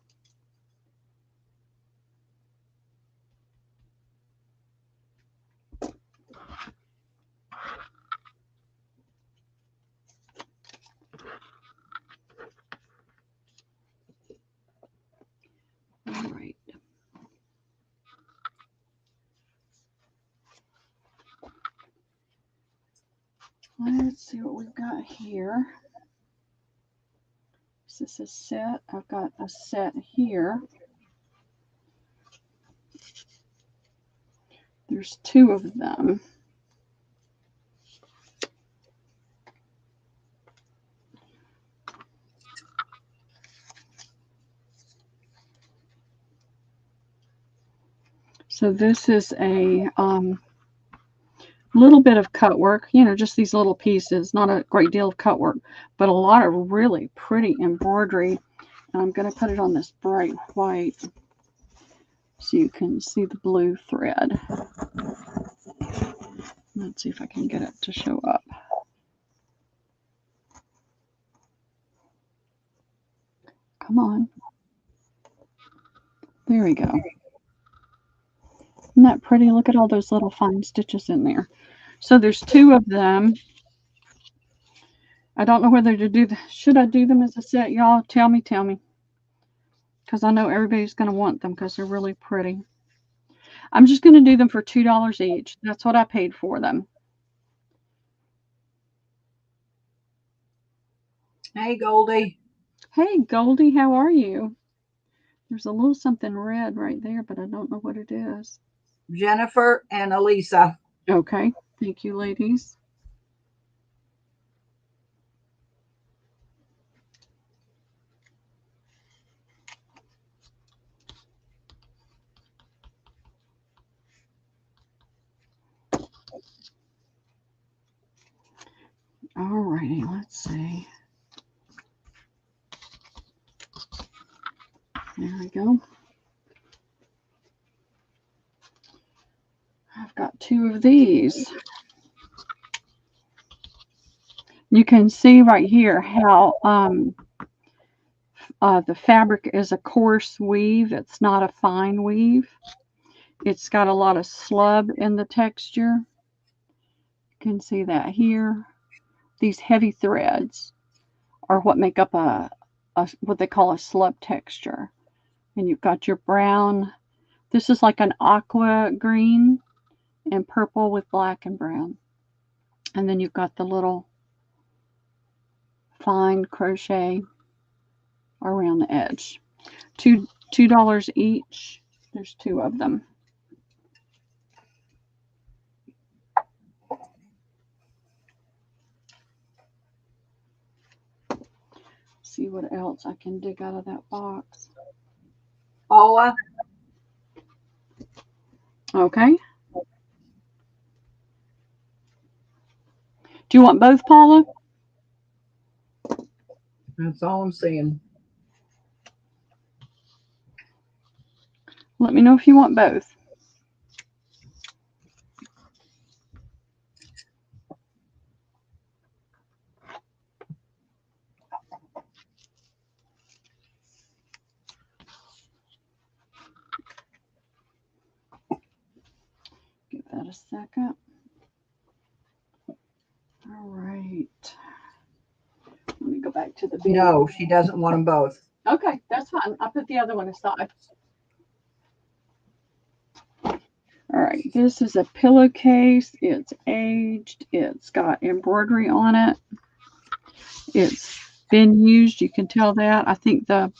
All right. Let's see what we've got here. Is this a set? I've got a set here. There's two of them. So this is a little bit of cut work, just these little pieces, not a great deal of cut work, but a lot of really pretty embroidery. And I'm going to put it on this bright white so you can see the blue thread. Let's see if I can get it to show up. Come on. There we go. Isn't that pretty? Look at all those little fine stitches in there. So there's two of them. I don't know whether to do should I do them as a set, y'all? Tell me. Because I know everybody's going to want them because they're really pretty. I'm just going to do them for $2 each. That's what I paid for them. hey Goldie. Hey, Goldie, how are you? There's a little something red right there, but I don't know what it is. Jennifer and Elisa. Okay. Thank you, ladies. All righty, let's see. There we go. I've got two of these. You can see right here how the fabric is a coarse weave. It's not a fine weave. It's got a lot of slub in the texture. You can see that here. These heavy threads are what make up a what they call a slub texture. And you've got your brown. This is like an aqua green and purple with black and brown. And then you've got the little fine crochet around the edge. $2 each. There's two of them. See what else I can dig out of that box. Paula. Okay. Do you want both, Paula? That's all I'm saying. Let me know if you want both. Give that a second. All right. Let me go back to the video. No, she doesn't want them both. Okay, that's fine. I'll put the other one aside. All right, this is a pillowcase. It's aged. It's got embroidery on it. It's been used. You can tell that. I think the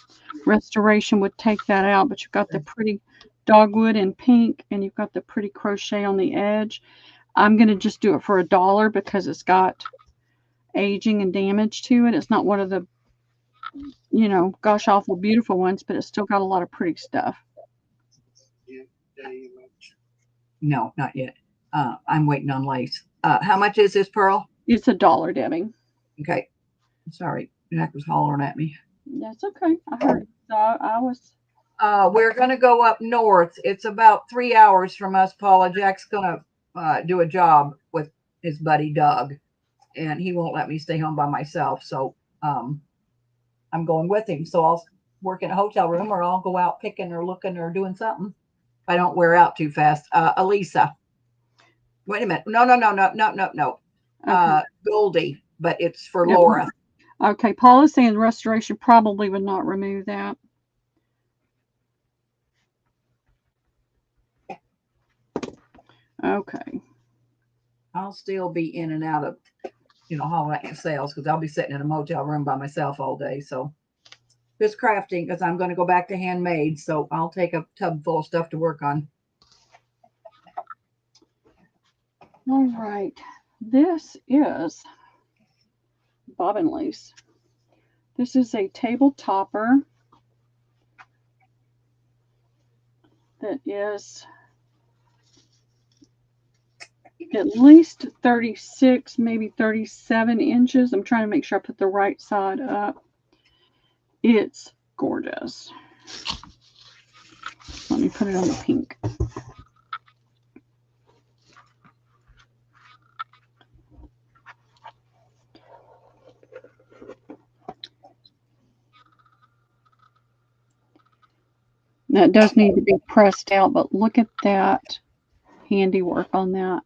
restoration would take that out, but you've got the pretty dogwood in pink, and you've got the pretty crochet on the edge. I'm going to just do it for $1 because it's got aging and damage to it. It's not one of the, gosh awful beautiful ones, but it's still got a lot of pretty stuff. No, not yet. I'm waiting on lace. How much is this, Pearl? It's $1, Debbie. Okay. Sorry. Jack was hollering at me. That's okay. I heard it. So I was. We're going to go up north. It's about 3 hours from us, Paula. Jack's going to do a job with his buddy Doug, and he won't let me stay home by myself. So I'm going with him. So I'll work in a hotel room, or I'll go out picking or looking or doing something. If I don't wear out too fast. Elisa. Wait a minute. No. Okay. Goldie, but it's for Yep. Laura. Okay. Paula's saying restoration probably would not remove that. Okay. I'll still be in and out of, holiday sales because I'll be sitting in a motel room by myself all day. So just crafting because I'm going to go back to handmade. So I'll take a tub full of stuff to work on. All right. This is bobbin lace. This is a table topper that is at least 36, maybe 37 inches. I'm trying to make sure I put the right side up. It's gorgeous. Let me put it on the pink. That does need to be pressed out, but look at that handiwork on that.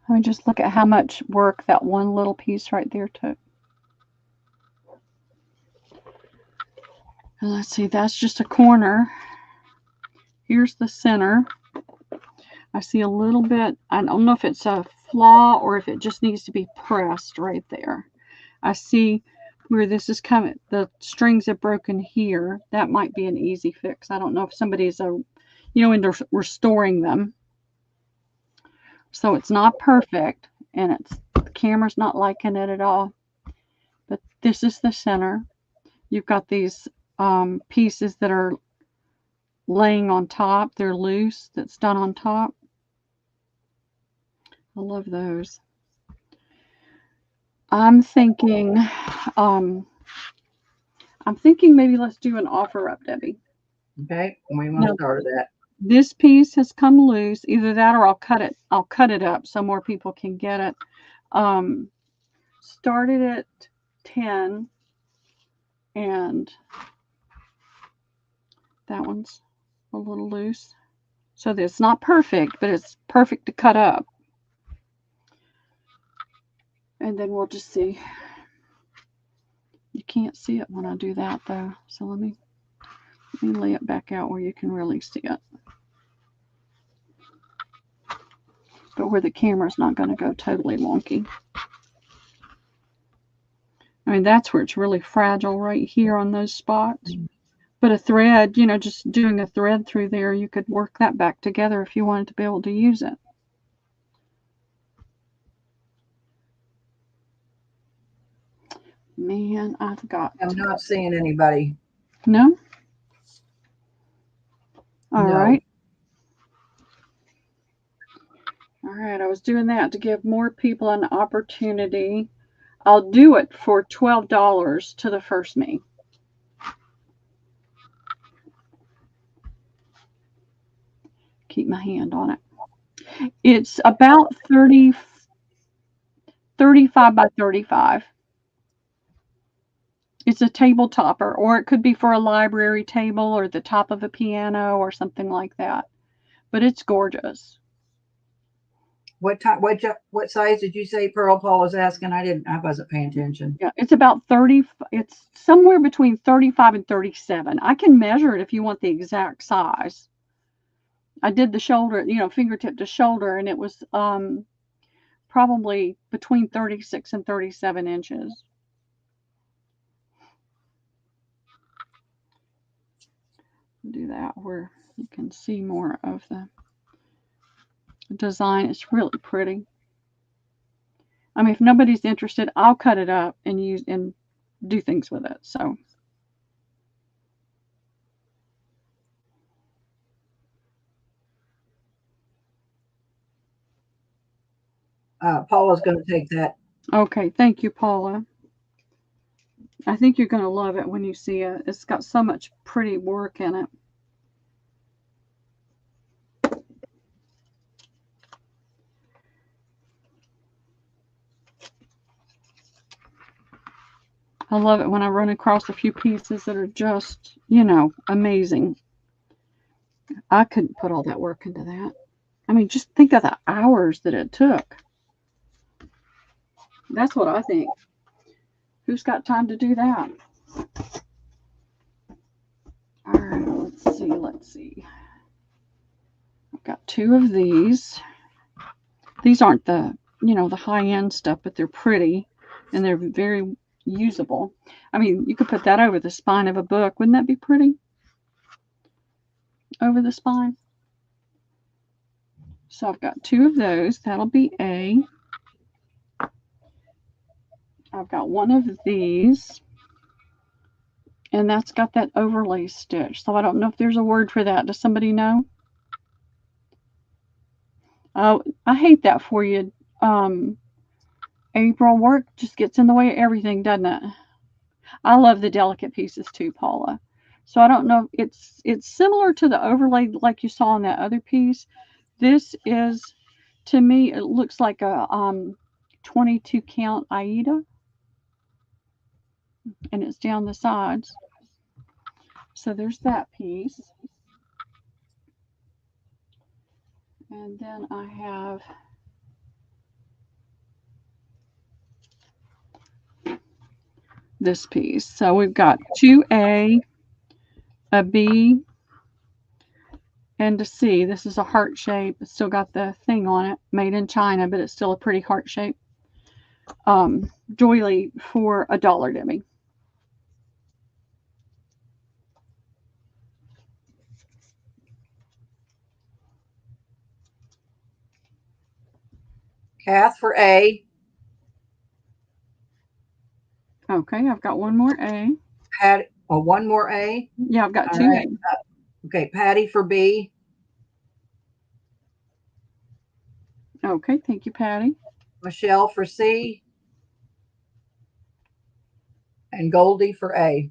I mean, just look at how much work that one little piece right there took. And let's see, that's just a corner. Here's the center. I see a little bit, I don't know if it's a flaw or if it just needs to be pressed right there. I see where this is coming, the strings have broken here. That might be an easy fix. I don't know if somebody's, into restoring them. So it's not perfect, and the camera's not liking it at all. But this is the center. You've got these pieces that are laying on top. They're loose. That's done on top. I love those. I'm thinking maybe let's do an offer up, Debbie. Okay, we want to start that. This piece has come loose. Either that or I'll cut it up so more people can get it. Started at 10, and that one's a little loose. So it's not perfect, but it's perfect to cut up. And then we'll just see. You can't see it when I do that though. So let me lay it back out where you can really see it. But where the camera's not going to go totally wonky. I mean, that's where it's really fragile right here on those spots. But a thread, just doing a thread through there, you could work that back together if you wanted to be able to use it. Man, I've got... I'm not seeing anybody. No? All right. All right, I was doing that to give more people an opportunity. I'll do it for $12 to the first me. Keep my hand on it. It's about 35 by 35. It's a table topper, or it could be for a library table or the top of a piano or something like that. But it's gorgeous. What size did you say Pearl Paul was asking? I wasn't paying attention. Yeah, it's about 30. It's somewhere between 35 and 37. I can measure it if you want the exact size. I did the shoulder, fingertip to shoulder, and it was probably between 36 and 37 inches. Do that where you can see more of the design. It's really pretty. I mean, if nobody's interested, I'll cut it up and use and do things with it. So Paula's going to take that. Okay, thank you, Paula. I think you're going to love it when you see it. It's got so much pretty work in it. I love it when I run across a few pieces that are just, you know, amazing. I couldn't put all that work into that. I mean, just think of the hours that it took. That's what I think. Who's got time to do that? All right, let's see. I've got 2 of these. These aren't the, you know, the high-end stuff, but they're pretty and they're very usable. I mean, you could put that over the spine of a book. Wouldn't that be pretty? Over the spine. So I've got 2 of those. That'll be A. I've got 1 of these. And that's got that overlay stitch. So I don't know if there's a word for that. Does somebody know? Oh, I hate that for you. April, work just gets in the way of everything, doesn't it? I love the delicate pieces too, Paula. So I don't know. It's similar to the overlay like you saw on that other piece. This is, to me, it looks like a 22 count Aida. And it's down the sides. So there's that piece. And then I have this piece. So we've got 2A, a B, and a C. This is a heart shape. It's still got the thing on it, made in China, but it's still a pretty heart shape. Doily for $1, Debbie. Kath for A. Okay, I've got 1 more A. Patty, oh, 1 more A. Yeah, I've got All 2 right. A. Okay, Patty for B. Okay, thank you, Patty. Michelle for C. And Goldie for A.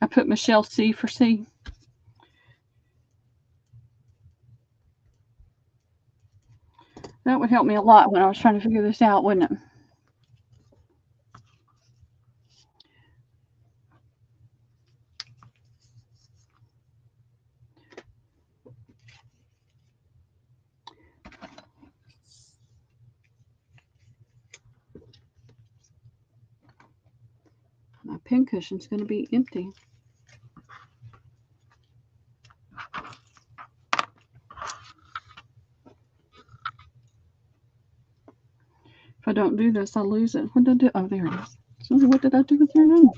I put Michelle C for C. That would help me a lot when I was trying to figure this out, wouldn't it? My pincushion's going to be empty. If I don't do this, I'll lose it. What did I do? Oh, there it is. So what did I do with your name?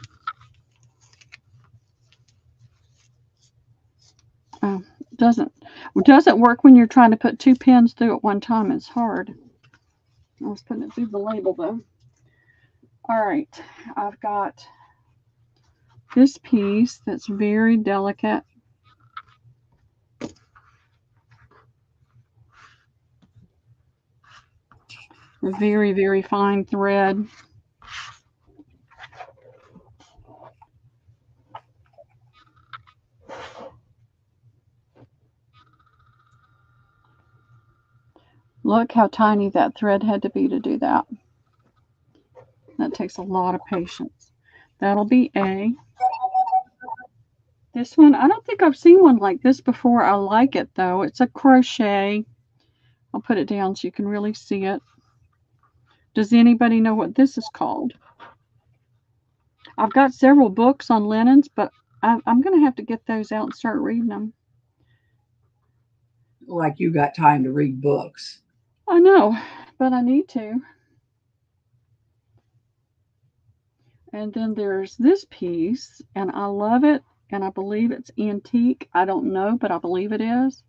Oh, doesn't work when you're trying to put 2 pins through at one time. It's hard. I was putting it through the label though. All right, I've got this piece that's very delicate. Very, very fine thread. Look how tiny that thread had to be to do that. That takes a lot of patience. That'll be A. This one, I don't think I've seen one like this before. I like it though. It's a crochet. I'll put it down so you can really see it. Does anybody know what this is called? I've got several books on linens, but I'm going to have to get those out and start reading them. Like you got time to read books. I know, but I need to. And then there's this piece, and I love it, and I believe it's antique. I don't know, but I believe it is.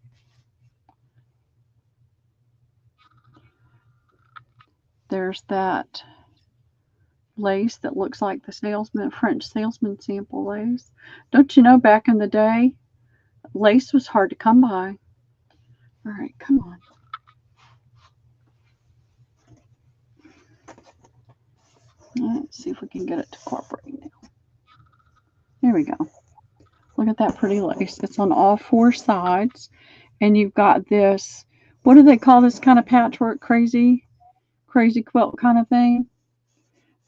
There's that lace that looks like the French salesman sample lace. Don't you know, back in the day, lace was hard to come by. All right, come on. Let's see if we can get it to cooperate now. There we go. Look at that pretty lace. It's on all 4 sides. And you've got this, what do they call this kind of patchwork? Crazy crazy quilt kind of thing.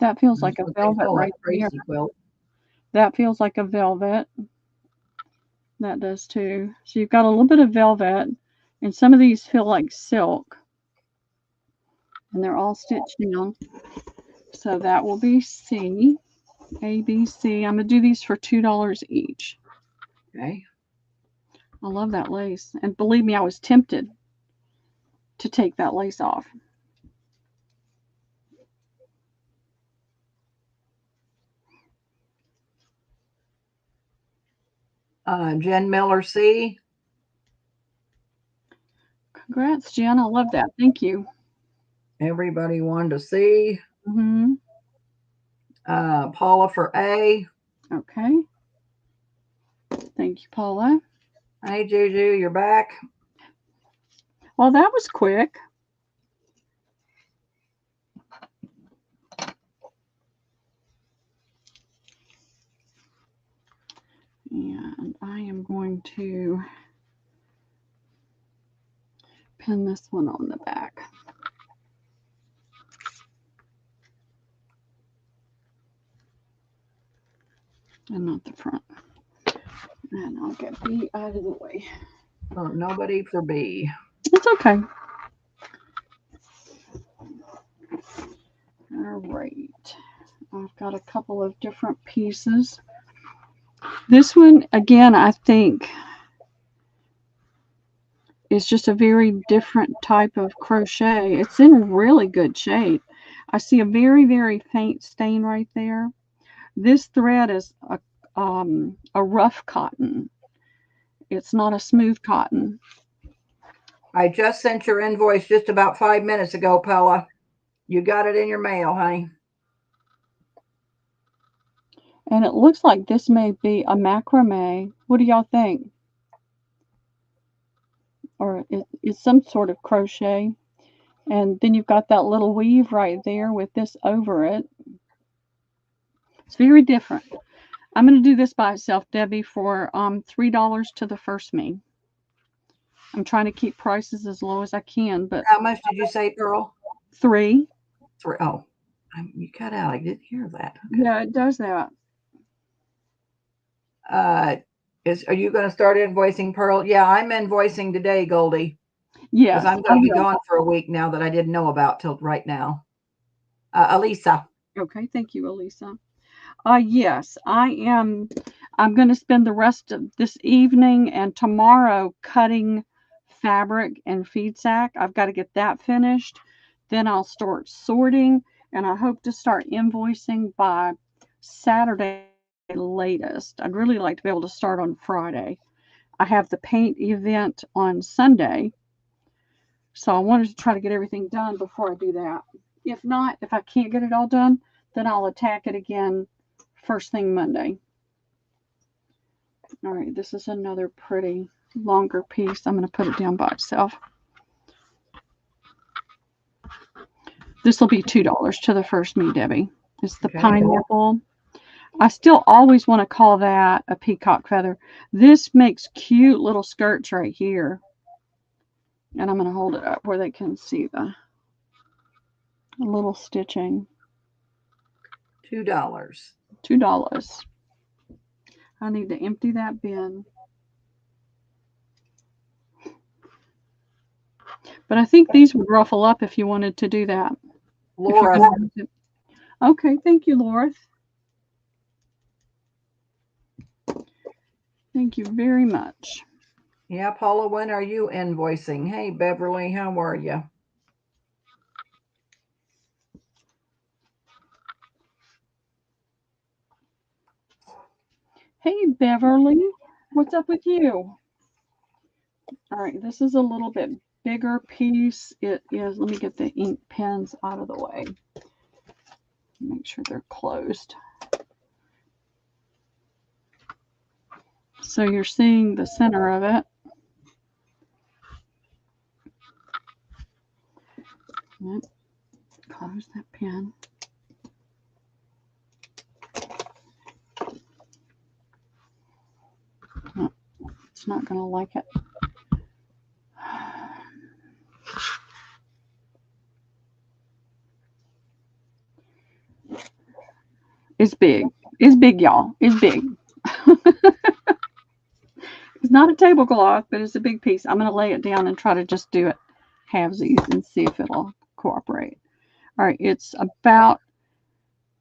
That feels like a That's what they velvet call right it, here. crazy quilt. That feels like a velvet. That does too. So you've got a little bit of velvet, and some of these feel like silk, and they're all stitched down. So that will be C, A, B, C. I'm going to do these for $2 each. Okay. I love that lace. And believe me, I was tempted to take that lace off. Jen Miller C. Congrats, Jen. I love that. Thank you. Everybody wanted to see. Mm-hmm. Paula for A. Okay. Thank you, Paula. Hey, Juju, you're back. Well, that was quick. And I am going to pin this one on the back. And not the front. And I'll get B out of the way. Oh, nobody for B. It's okay. All right. I've got a couple of different pieces. This one, again, I think is just a very different type of crochet. It's in really good shape. I see a very, very faint stain right there. This thread is a rough cotton. It's not a smooth cotton. I just sent your invoice just about 5 minutes ago, Paula. You got it in your mail, honey. And it looks like this may be a macrame. What do y'all think? Or it's some sort of crochet. And then you've got that little weave right there with this over it. It's very different. I'm going to do this by itself, Debbie, for $3 to the first me. I'm trying to keep prices as low as I can, but How much did you say, Pearl? 3. 3. Oh, you cut out. I didn't hear that. Okay. Yeah, it does that. Are you going to start invoicing, Pearl? Yeah, I'm invoicing today, Goldie. Yes, Because I'm going to be gone for a week now that I didn't know about till right now. Elisa. Okay, thank you, Elisa. Yes, I am. I'm going to spend the rest of this evening and tomorrow cutting fabric and feed sack. I've got to get that finished. Then I'll start sorting, and I hope to start invoicing by Saturday latest. I'd really like to be able to start on Friday. I have the paint event on Sunday, so I wanted to try to get everything done before I do that. If not, if I can't get it all done, then I'll attack it again first thing Monday. All right, this is another pretty longer piece. I'm going to put it down by itself. This will be $2 to the first me, Debbie. It's the pineapple. I still always want to call that a peacock feather. This makes cute little skirts right here. And I'm going to hold it up where they can see the little stitching. $2. $2. I need to empty that bin. But I think these would ruffle up if you wanted to do that. Laura. Okay, thank you, Laura. Thank you very much. Yeah, Paula, when are you invoicing? Hey, Beverly, how are you? Hey, Beverly, what's up with you? All right, this is a little bit bigger piece. It is, let me get the ink pens out of the way. Make sure they're closed. So you're seeing the center of it. Yep. Close that pen. Oh, it's not going to like it. It's big. It's big, y'all. It's big. It's not a tablecloth, but it's a big piece. I'm going to lay it down and try to just do it halvesies and see if it'll cooperate. All right, it's about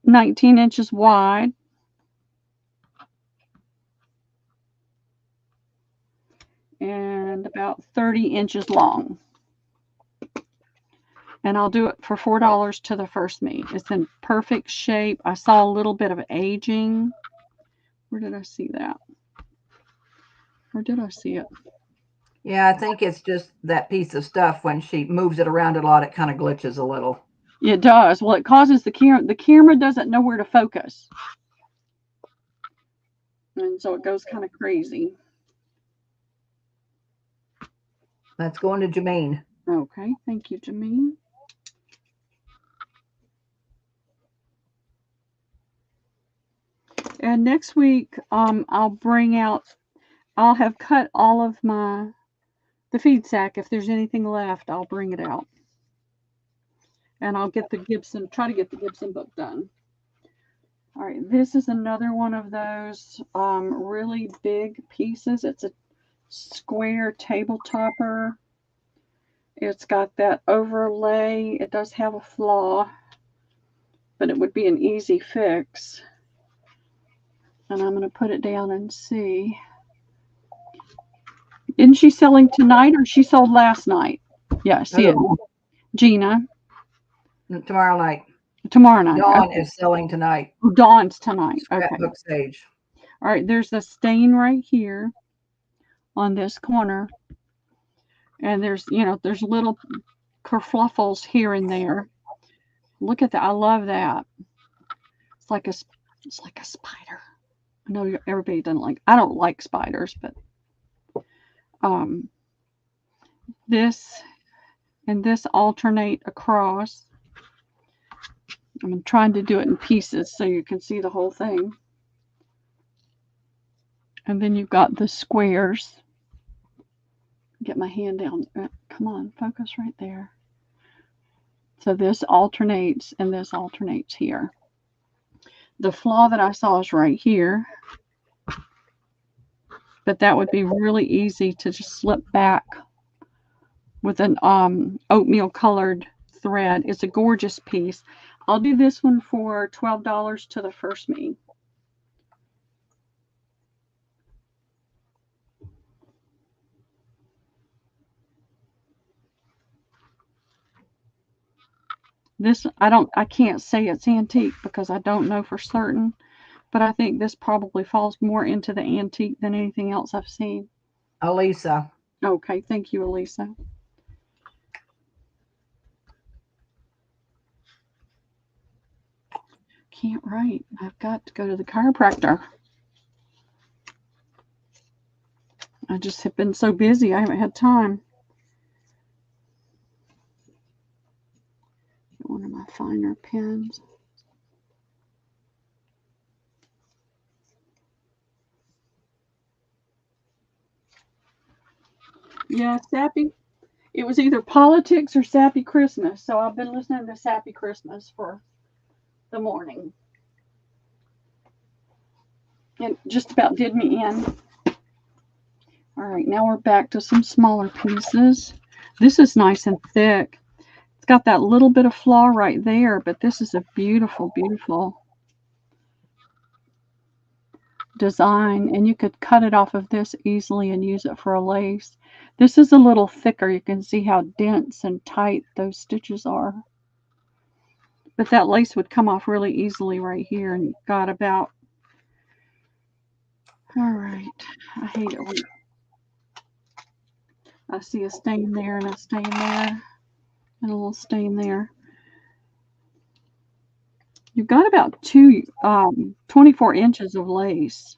19 inches wide. And about 30 inches long. And I'll do it for $4 to the first me. It's in perfect shape. I saw a little bit of aging. Where did I see that? Or did I see it? Yeah, I think it's just that piece of stuff. When she moves it around a lot, it kind of glitches a little. It does. Well, it causes the camera doesn't know where to focus. And so it goes kind of crazy. That's going to Jermaine. Okay, thank you, Jameen. And next week, I'll have cut all of the feed sack. If there's anything left, I'll bring it out. And I'll get try to get the Gibson book done. All right, this is another one of those really big pieces. It's a square table topper. It's got that overlay. It does have a flaw, but it would be an easy fix. And I'm going to put it down and see. Isn't she selling tonight, or she sold last night? Yeah, see it. Gina. Tomorrow night. Tomorrow night. Dawn is selling tonight. Dawn's tonight. Okay. Scrapbook Sage. All right, there's a stain right here on this corner. And there's little kerfluffles here and there. Look at that. I love that. It's like a spider. I know everybody doesn't like. I don't like spiders, but this and this alternate across. I'm trying to do it in pieces so you can see the whole thing. And then you've got the squares. Get my hand down. Come on, focus right there. So this alternates and this alternates here. The flaw that I saw is right here. But that would be really easy to just slip back with an oatmeal colored thread. It's a gorgeous piece. I'll do this one for $12 to the first me. This, I can't say it's antique because I don't know for certain, but I think this probably falls more into the antique than anything else I've seen. Elisa. Okay, thank you, Elisa. Can't write. I've got to go to the chiropractor. I just have been so busy. I haven't had time. One of my finer pens. Yeah, Sappy. It was either politics or Sappy Christmas. So I've been listening to Sappy Christmas for the morning. It just about did me in. All right, now we're back to some smaller pieces. This is nice and thick. It's got that little bit of flaw right there, but this is a beautiful, beautiful design. And you could cut it off of this easily and use it for a lace. This is a little thicker. You can see how dense and tight those stitches are. But that lace would come off really easily right here. And you've got about, all right, I hate it when I see a stain there and a stain there and a little stain there. You've got about 24 inches of lace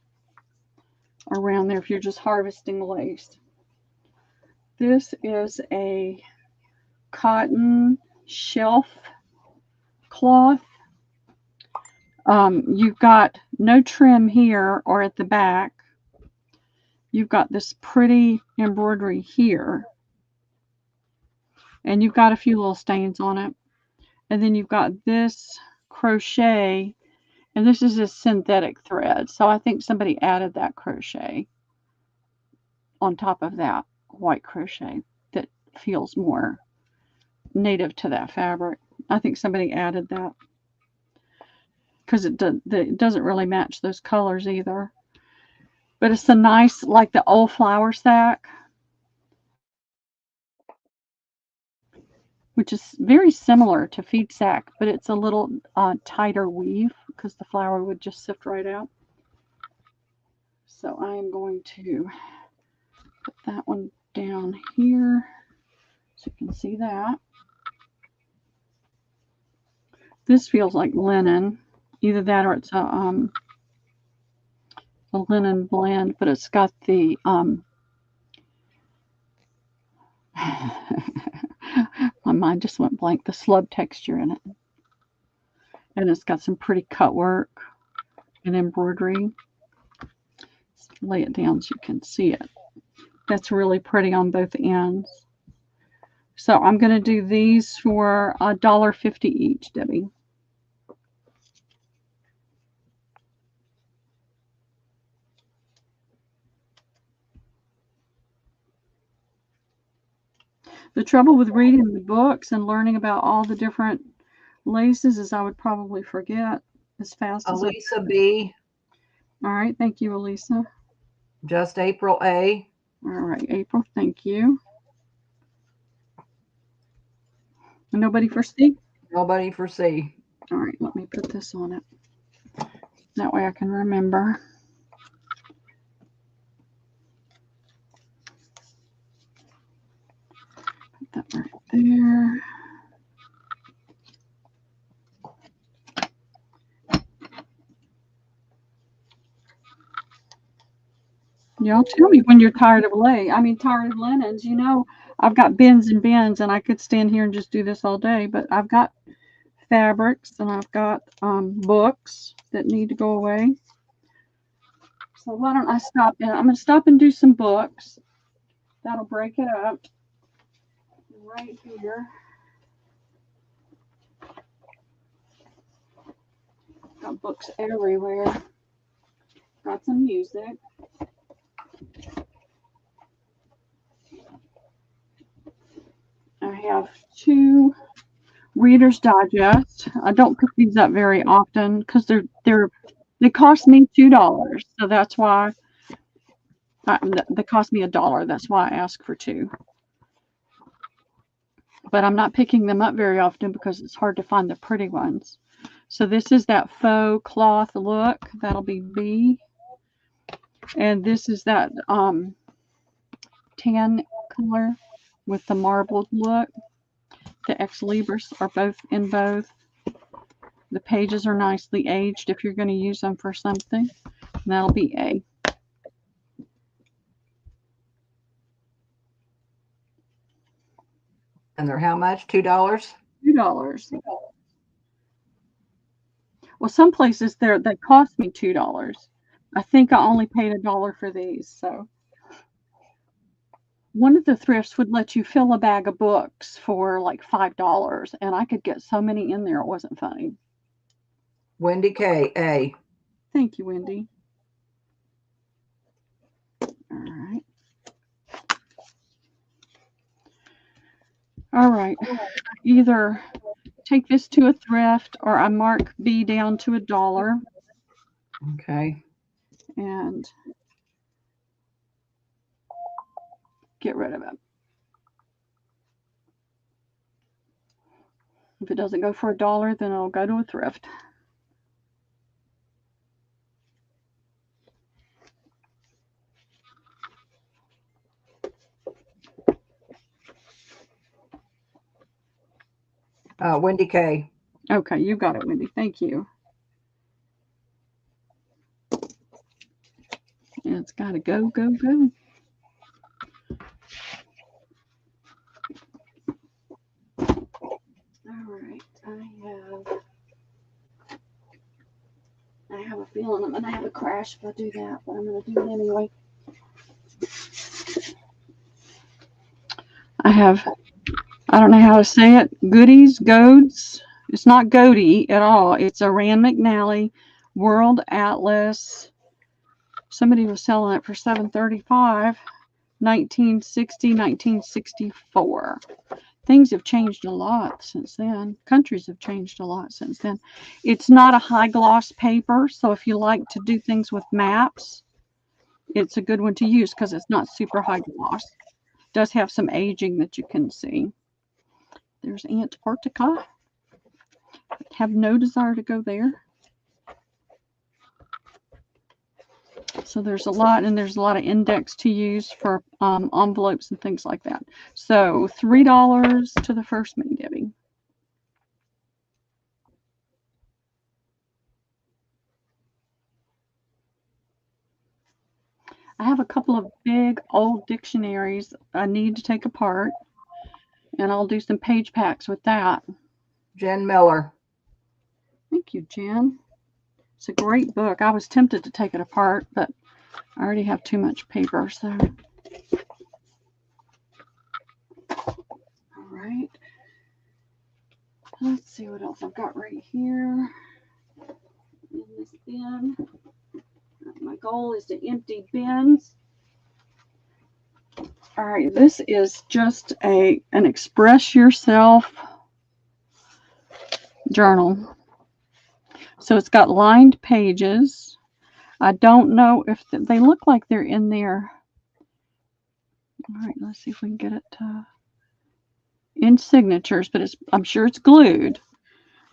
around there if you're just harvesting lace. This is a cotton shelf cloth. You've got no trim here or at the back. You've got this pretty embroidery here. And you've got a few little stains on it. And then you've got this crochet. And this is a synthetic thread. So I think somebody added that crochet on top of that white crochet that feels more native to that fabric. I think somebody added that because it doesn't really match those colors either. But it's a nice, like the old flower sack, which is very similar to feed sack, but it's a little tighter weave because the flower would just sift right out. So I am going to put that one down here so you can see that. This feels like linen, either that or it's a linen blend, but it's got the my mind just went blank, the slub texture in it. And it's got some pretty cut work and embroidery. Let's lay it down so you can see it. That's really pretty on both ends. So I'm going to do these for $1.50 each, Debbie. The trouble with reading the books and learning about all the different laces is I would probably forget as fast as Elisa B. All right, thank you, Elisa. Just April A. All right, April, thank you. Nobody for C? Nobody for C. All right, let me put this on it. That way I can remember. Put that right there. Y'all tell me when you're tired of tired of linens. You know, I've got bins and bins, and I could stand here and just do this all day, but I've got fabrics and I've got books that need to go away. So why don't I stop in? I'm going to stop and do some books. That'll break it up right here. Got books everywhere. Got some music. I have 2 Reader's Digest. I don't pick these up very often because they cost me $2, so that's why they cost me $1. That's why I ask for 2. But I'm not picking them up very often because it's hard to find the pretty ones. So this is that faux cloth look. That'll be B. And this is that tan color with the marbled look. The Ex Libris are both in both. The pages are nicely aged if you're going to use them for something. And that'll be A. And they're how much? $2? $2. Well, some places they cost me $2. I think I only paid $1 for these. So one of the thrifts would let you fill a bag of books for like $5, and I could get so many in there it wasn't funny. Wendy K. A. Thank you, Wendy. All right. All right. Either take this to a thrift or I mark B down to $1. Okay. And get rid of it. If it doesn't go for $1, then I'll go to a thrift. Wendy K. Okay, you got it, Wendy. Thank you. And it's got to go, go, go. All right, I have a feeling I'm going to have a crash if I do that, but I'm going to do it anyway. I don't know how to say it, goodies. It's not Goody at all. It's a Rand McNally World Atlas. Somebody was selling it for $7.35. 1960, 1964. Things have changed a lot since then. Countries have changed a lot since then. It's not a high gloss paper, so if you like to do things with maps, it's a good one to use because it's not super high gloss. It does have some aging that you can see. There's Antarctica. I have no desire to go there. So there's a lot, and there's a lot of index to use for envelopes and things like that. So $3 to the first me, Debbie. I have a couple of big old dictionaries I need to take apart, and I'll do some page packs with that. Jen Miller. Thank you, Jen. It's a great book. I was tempted to take it apart, but I already have too much paper, so. All right. Let's see what else I've got right here in this bin. My goal is to empty bins. All right, this is just an express yourself journal. So it's got lined pages. I don't know if they look like they're in there. All right, let's see if we can get it in signatures, but I'm sure it's glued.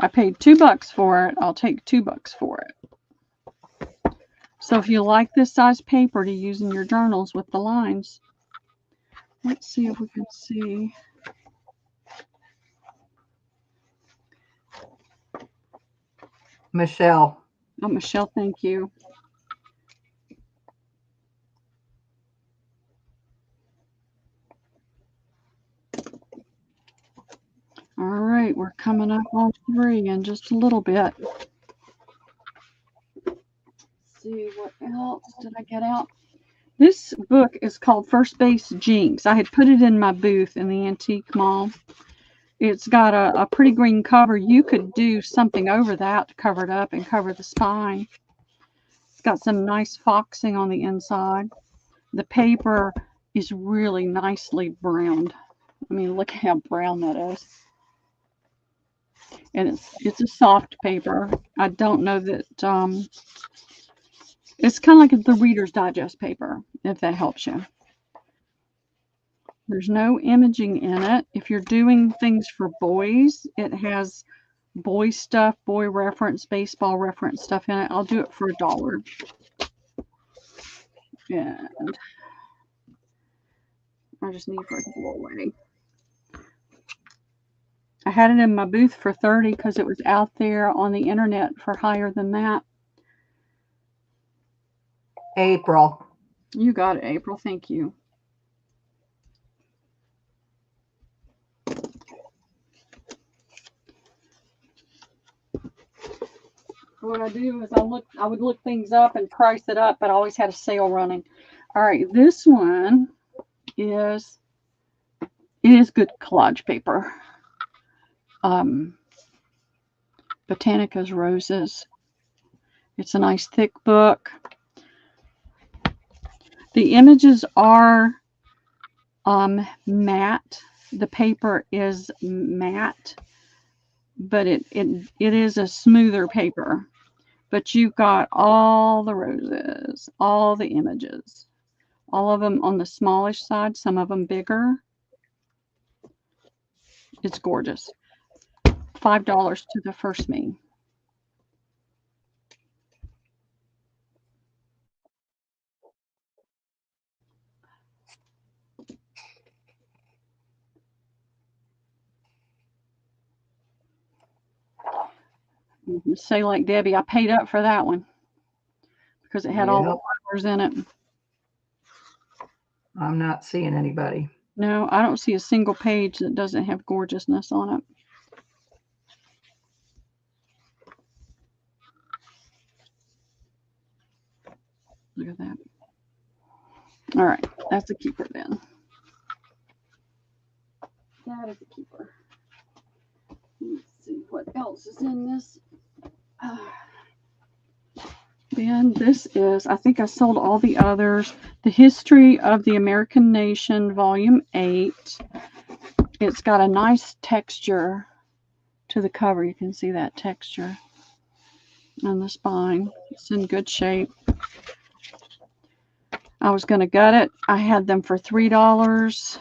I paid $2 for it. I'll take $2 for it. So if you like this size paper to use in your journals with the lines, let's see if we can see. Michelle. Oh, Michelle, thank you. All right, we're coming up on 3 in just a little bit. Let's see, what else did I get out? This book is called First Base Jinx. I had put it in my booth in the antique mall. It's got a pretty green cover. You could do something over that to cover it up and cover the spine. It's got some nice foxing on the inside. The paper is really nicely browned. I mean, look how brown that is. And it's a soft paper. I don't know that it's kind of like the Reader's Digest paper, if that helps you. There's no imaging in it. If you're doing things for boys, it has boy stuff, boy reference, baseball reference stuff in it. I'll do it for $1. And I just need for it to blow away. I had it in my booth for $30 because it was out there on the internet for higher than that. April. You got it, April. Thank you. What I do is I would look things up and price it up, but I always had a sale running. All right, this one is good collage paper. Botanica's Roses. It's a nice thick book. The images are matte. The paper is matte, but it is a smoother paper. But you've got all the roses, all the images, all of them on the smallish side, some of them bigger. It's gorgeous. $5 to the first me. Say like Debbie, I paid up for that one because it had all the flowers in it. I'm not seeing anybody. No, I don't see a single page that doesn't have gorgeousness on it. Look at that. All right, that's a keeper then. That is a keeper. Let's see what else is in this. then this is, I think I sold all the others. The History of the American Nation, Volume 8. It's got a nice texture to the cover. You can see that texture on the spine. It's in good shape. I was going to gut it. I had them for $3.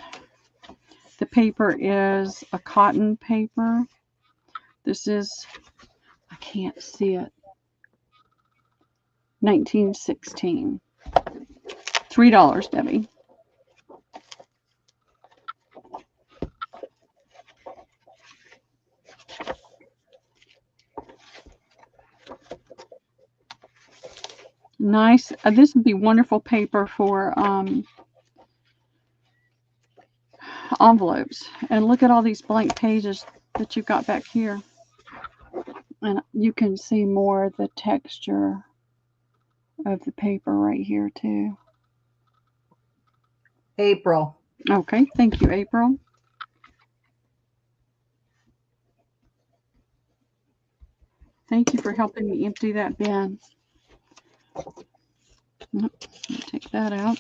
The paper is a cotton paper. This is, I can't see it, 1916. $3, Debbie. Nice. This would be wonderful paper for envelopes. And look at all these blank pages that you've got back here. And you can see more of the texture of the paper right here too. April. Okay, thank you, April. Thank you for helping me empty that bin. Take that out.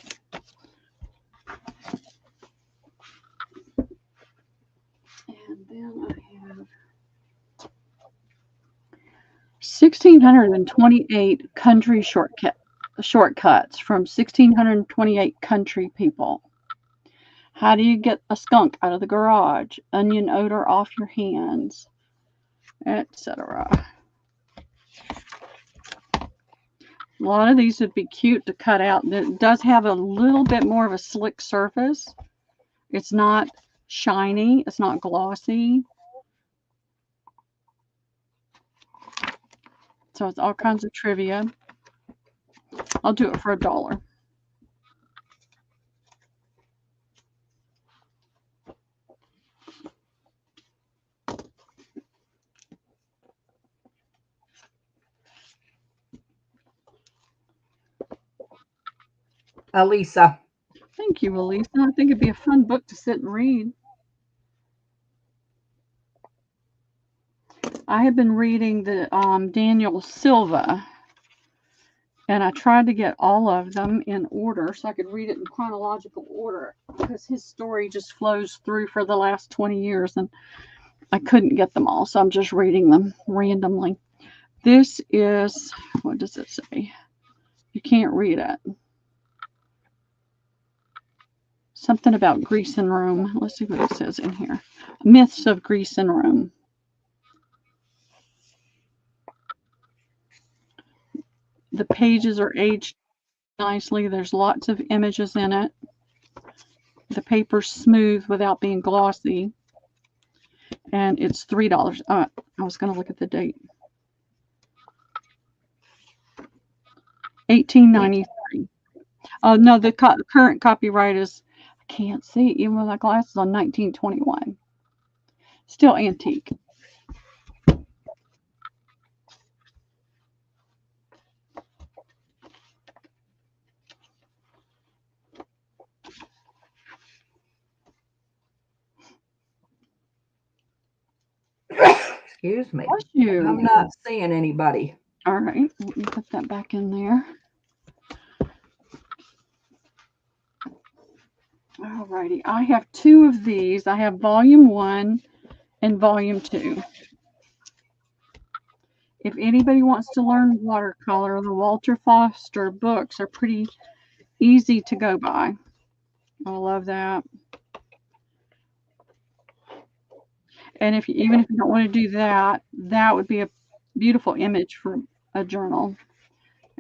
And then I have 1,628 country shortcuts from 1,628 country people. How do you get a skunk out of the garage? Onion odor off your hands, etc. A lot of these would be cute to cut out. It does have a little bit more of a slick surface. It's not shiny. It's not glossy. So it's all kinds of trivia. I'll do it for $1. Elisa. Thank you, Elisa. I think it'd be a fun book to sit and read. I have been reading the Daniel Silva, and I tried to get all of them in order so I could read it in chronological order because his story just flows through for the last 20 years, and I couldn't get them all, so I'm just reading them randomly. This is, what does it say? You can't read it. Something about Greece and Rome. Let's see what it says in here. Myths of Greece and Rome. The pages are aged nicely. There's lots of images in it. The paper's smooth without being glossy. And it's $3. I was going to look at the date. 1893. Oh, no, the current copyright is, I can't see, even with my glasses on, 1921. Still antique. Excuse me. Bless you. I'm not seeing anybody. All right, let me put that back in there. All righty, I have 2 of these. I have volume 1 and volume 2. If anybody wants to learn watercolor, the Walter Foster books are pretty easy to go by. I love that. And even if you don't want to do that, that would be a beautiful image for a journal,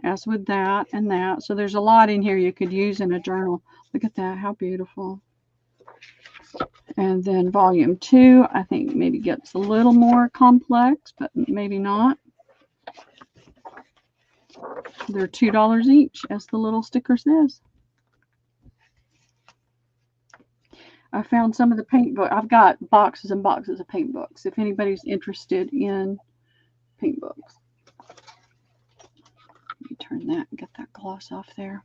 as with that and that. So there's a lot in here you could use in a journal. Look at that, how beautiful. And then volume 2, I think maybe gets a little more complex, but maybe not. They're $2 each, as the little sticker says. I found some of the paint book. I've got boxes and boxes of paint books if anybody's interested in paint books. Let me turn that and get that gloss off there.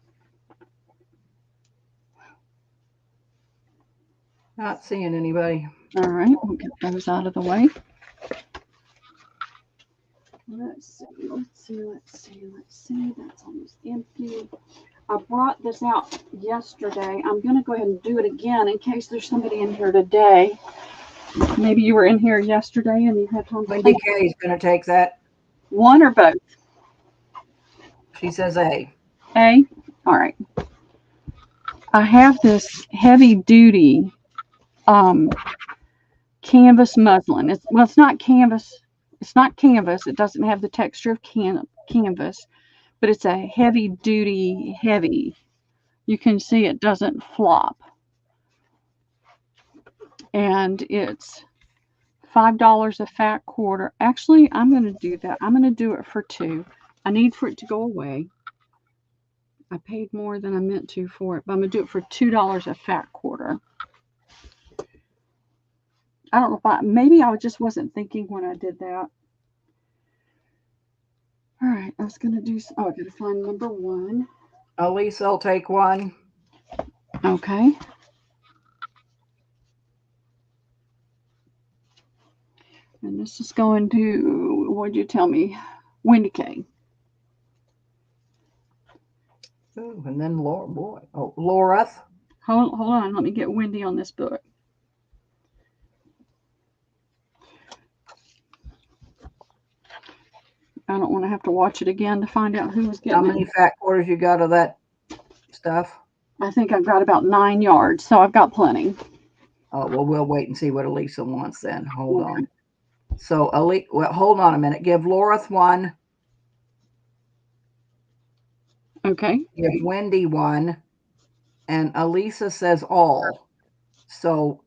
Not seeing anybody. All right, we'll get those out of the way. Let's see. That's almost empty. I brought this out yesterday. I'm going to go ahead and do it again in case there's somebody in here today. Maybe you were in here yesterday and you had time to Wendy think. K is going to take that. One or both? She says A. A? All right. I have this heavy duty canvas muslin. It's not canvas. It's not canvas. It doesn't have the texture of canvas, but it's a heavy duty heavy. You can see it doesn't flop. And it's $5 a fat quarter. Actually, I'm going to do that. I'm going to do it for $2. I need for it to go away. I paid more than I meant to for it, but I'm going to do it for $2 a fat quarter. I don't know if maybe I just wasn't thinking when I did that. All right, I was going to do, I got to find number 1. Elisa will take 1. Okay. And this is going to, what'd you tell me? Wendy K. Ooh, and then Laura, boy. Oh, Laura. Hold on, let me get Wendy on this book. I don't want to have to watch it again to find out who was getting How many fat quarters you got of that stuff? I think I've got about 9 yards, so I've got plenty. Oh, well, we'll wait and see what Elisa wants then. Hold on. So, well, hold on a minute. Give Laura 1. Okay. Give Wendy 1. And Elisa says all. So,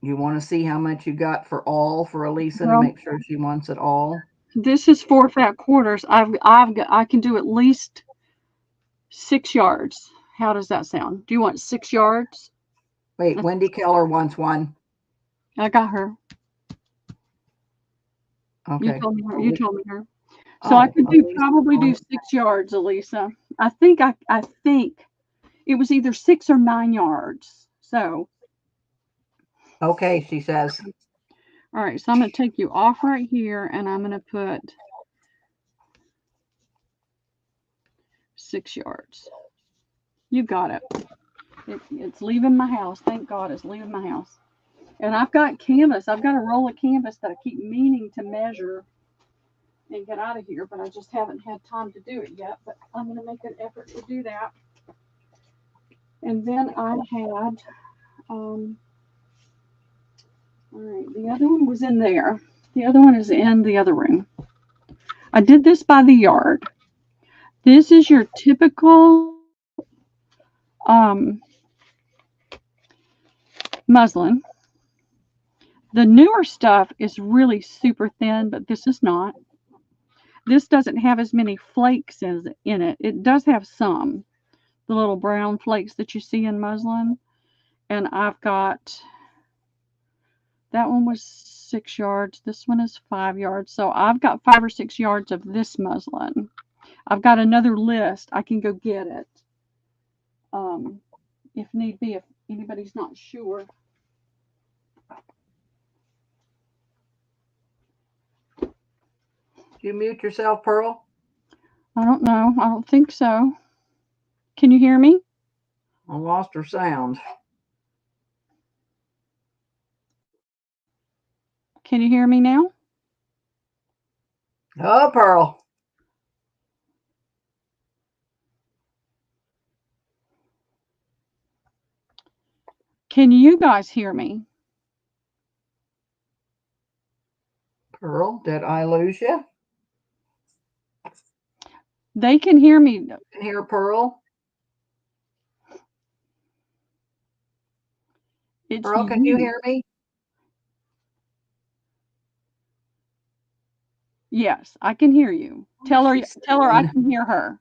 you want to see how much you got for all for Elisa to make sure she wants it all? This is 4 fat quarters. I can do at least 6 yards. How does that sound? Do you want 6 yards? Wait, Wendy Keller wants 1. I got her. Okay. You told me her. So I could probably do 6 yards, Elisa. I think it was either 6 or 9 yards. So. Okay, she says. All right, so I'm going to take you off right here, and I'm going to put 6 yards. You got it. It's leaving my house. Thank God it's leaving my house. And I've got canvas. I've got a roll of canvas that I keep meaning to measure and get out of here, but I just haven't had time to do it yet. But I'm going to make an effort to do that. And then I had, all right, the other one was in there. The other one is in the other room. I did this by the yard. This is your typical muslin. The newer stuff is really super thin, but this is not. This doesn't have as many flakes in it. It does have some, the little brown flakes that you see in muslin. And I've got, that one was 6 yards. This one is 5 yards. So I've got 5 or 6 yards of this muslin. I've got another list. I can go get it. If need be, if anybody's not sure. You mute yourself, Pearl? I don't know. I don't think so. Can you hear me? I lost her sound. Can you hear me now? Oh, Pearl. Can you guys hear me? Pearl, did I lose you? They can hear me. Can hear Pearl? Pearl, can you hear me? Yes, I can hear you. Tell her I can hear her.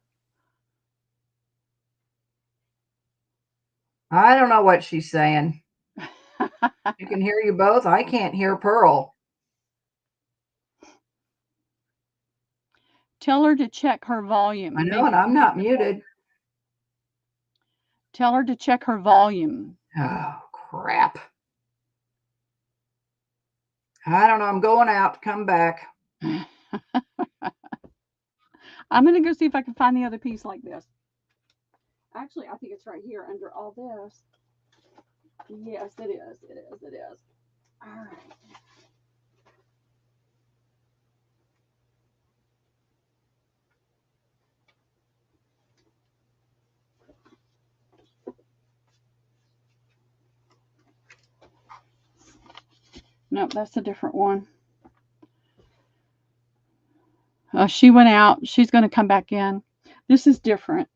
I don't know what she's saying. You can hear you both. I can't hear Pearl. Tell her to check her volume. I know, and I'm not muted. Tell her to check her volume. Oh, crap. I don't know. I'm going out. Come back. I'm going to go see if I can find the other piece like this. Actually, I think it's right here under all this. Yes, it is. It is. It is. All right. Nope, that's a different one. She went out. She's going to come back in. This is different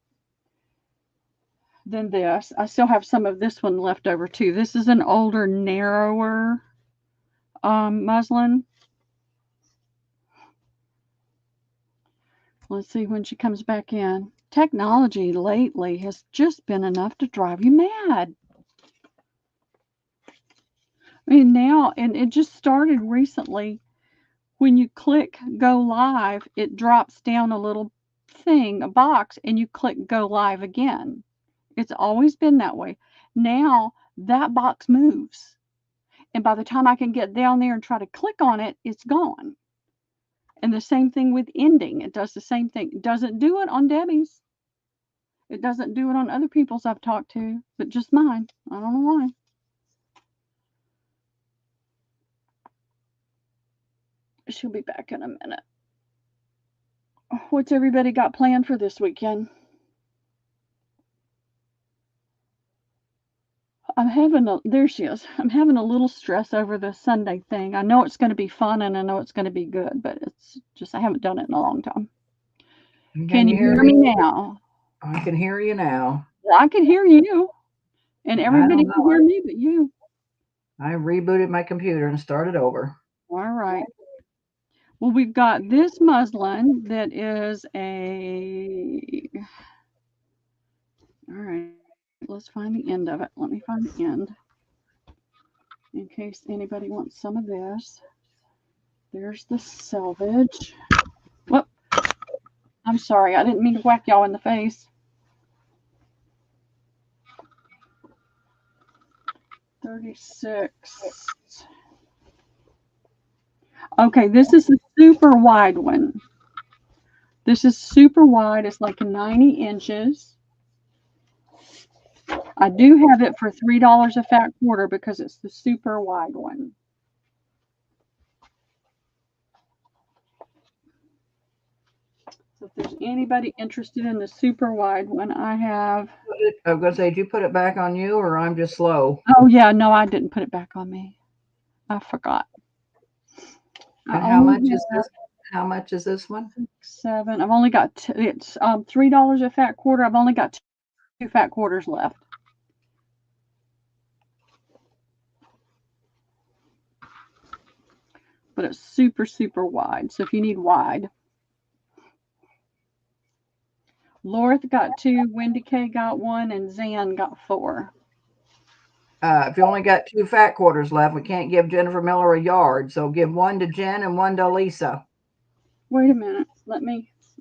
than this. I still have some of this one left over too. This is an older, narrower muslin. Let's see when she comes back in. Technology lately has just been enough to drive you mad. I mean, now, and it just started recently. When you click go live, it drops down a little thing, a box, and you click go live again. It's always been that way. Now that box moves. And by the time I can get down there and try to click on it, it's gone. And the same thing with ending. It does the same thing. It doesn't do it on Debbie's. It doesn't do it on other people's I've talked to, but just mine. I don't know why. She'll be back in a minute. What's everybody got planned for this weekend? There she is. I'm having a little stress over the Sunday thing. I know it's going to be fun and I know it's going to be good, but it's just, I haven't done it in a long time. Can you hear me now? I can hear you now. Well, I can hear you. And everybody can hear me but you. I rebooted my computer and started over. All right. Well, we've got this muslin that is all right, let's find the end of it. Let me find the end in case anybody wants some of this. There's the selvage. Whoop. I'm sorry. I didn't mean to whack y'all in the face. 36. Okay, this is the super wide one. This is super wide. It's like 90 inches. I do have it for $3 a fat quarter because it's the super wide one. So if there's anybody interested in the super wide one, I have. I was going to say, did you put it back on you or I'm just slow? Oh, yeah. No, I didn't put it back on me. I forgot. And how much is this? How much is this one? 7. I've only got two. It's $3 a fat quarter. I've only got 2 fat quarters left. But it's super, super wide. So if you need wide. Loreth got 2, Wendy K got 1, and Zan got 4. If you only got 2 fat quarters left, we can't give Jennifer Miller a yard. So give 1 to Jen and 1 to Lisa. Wait a minute.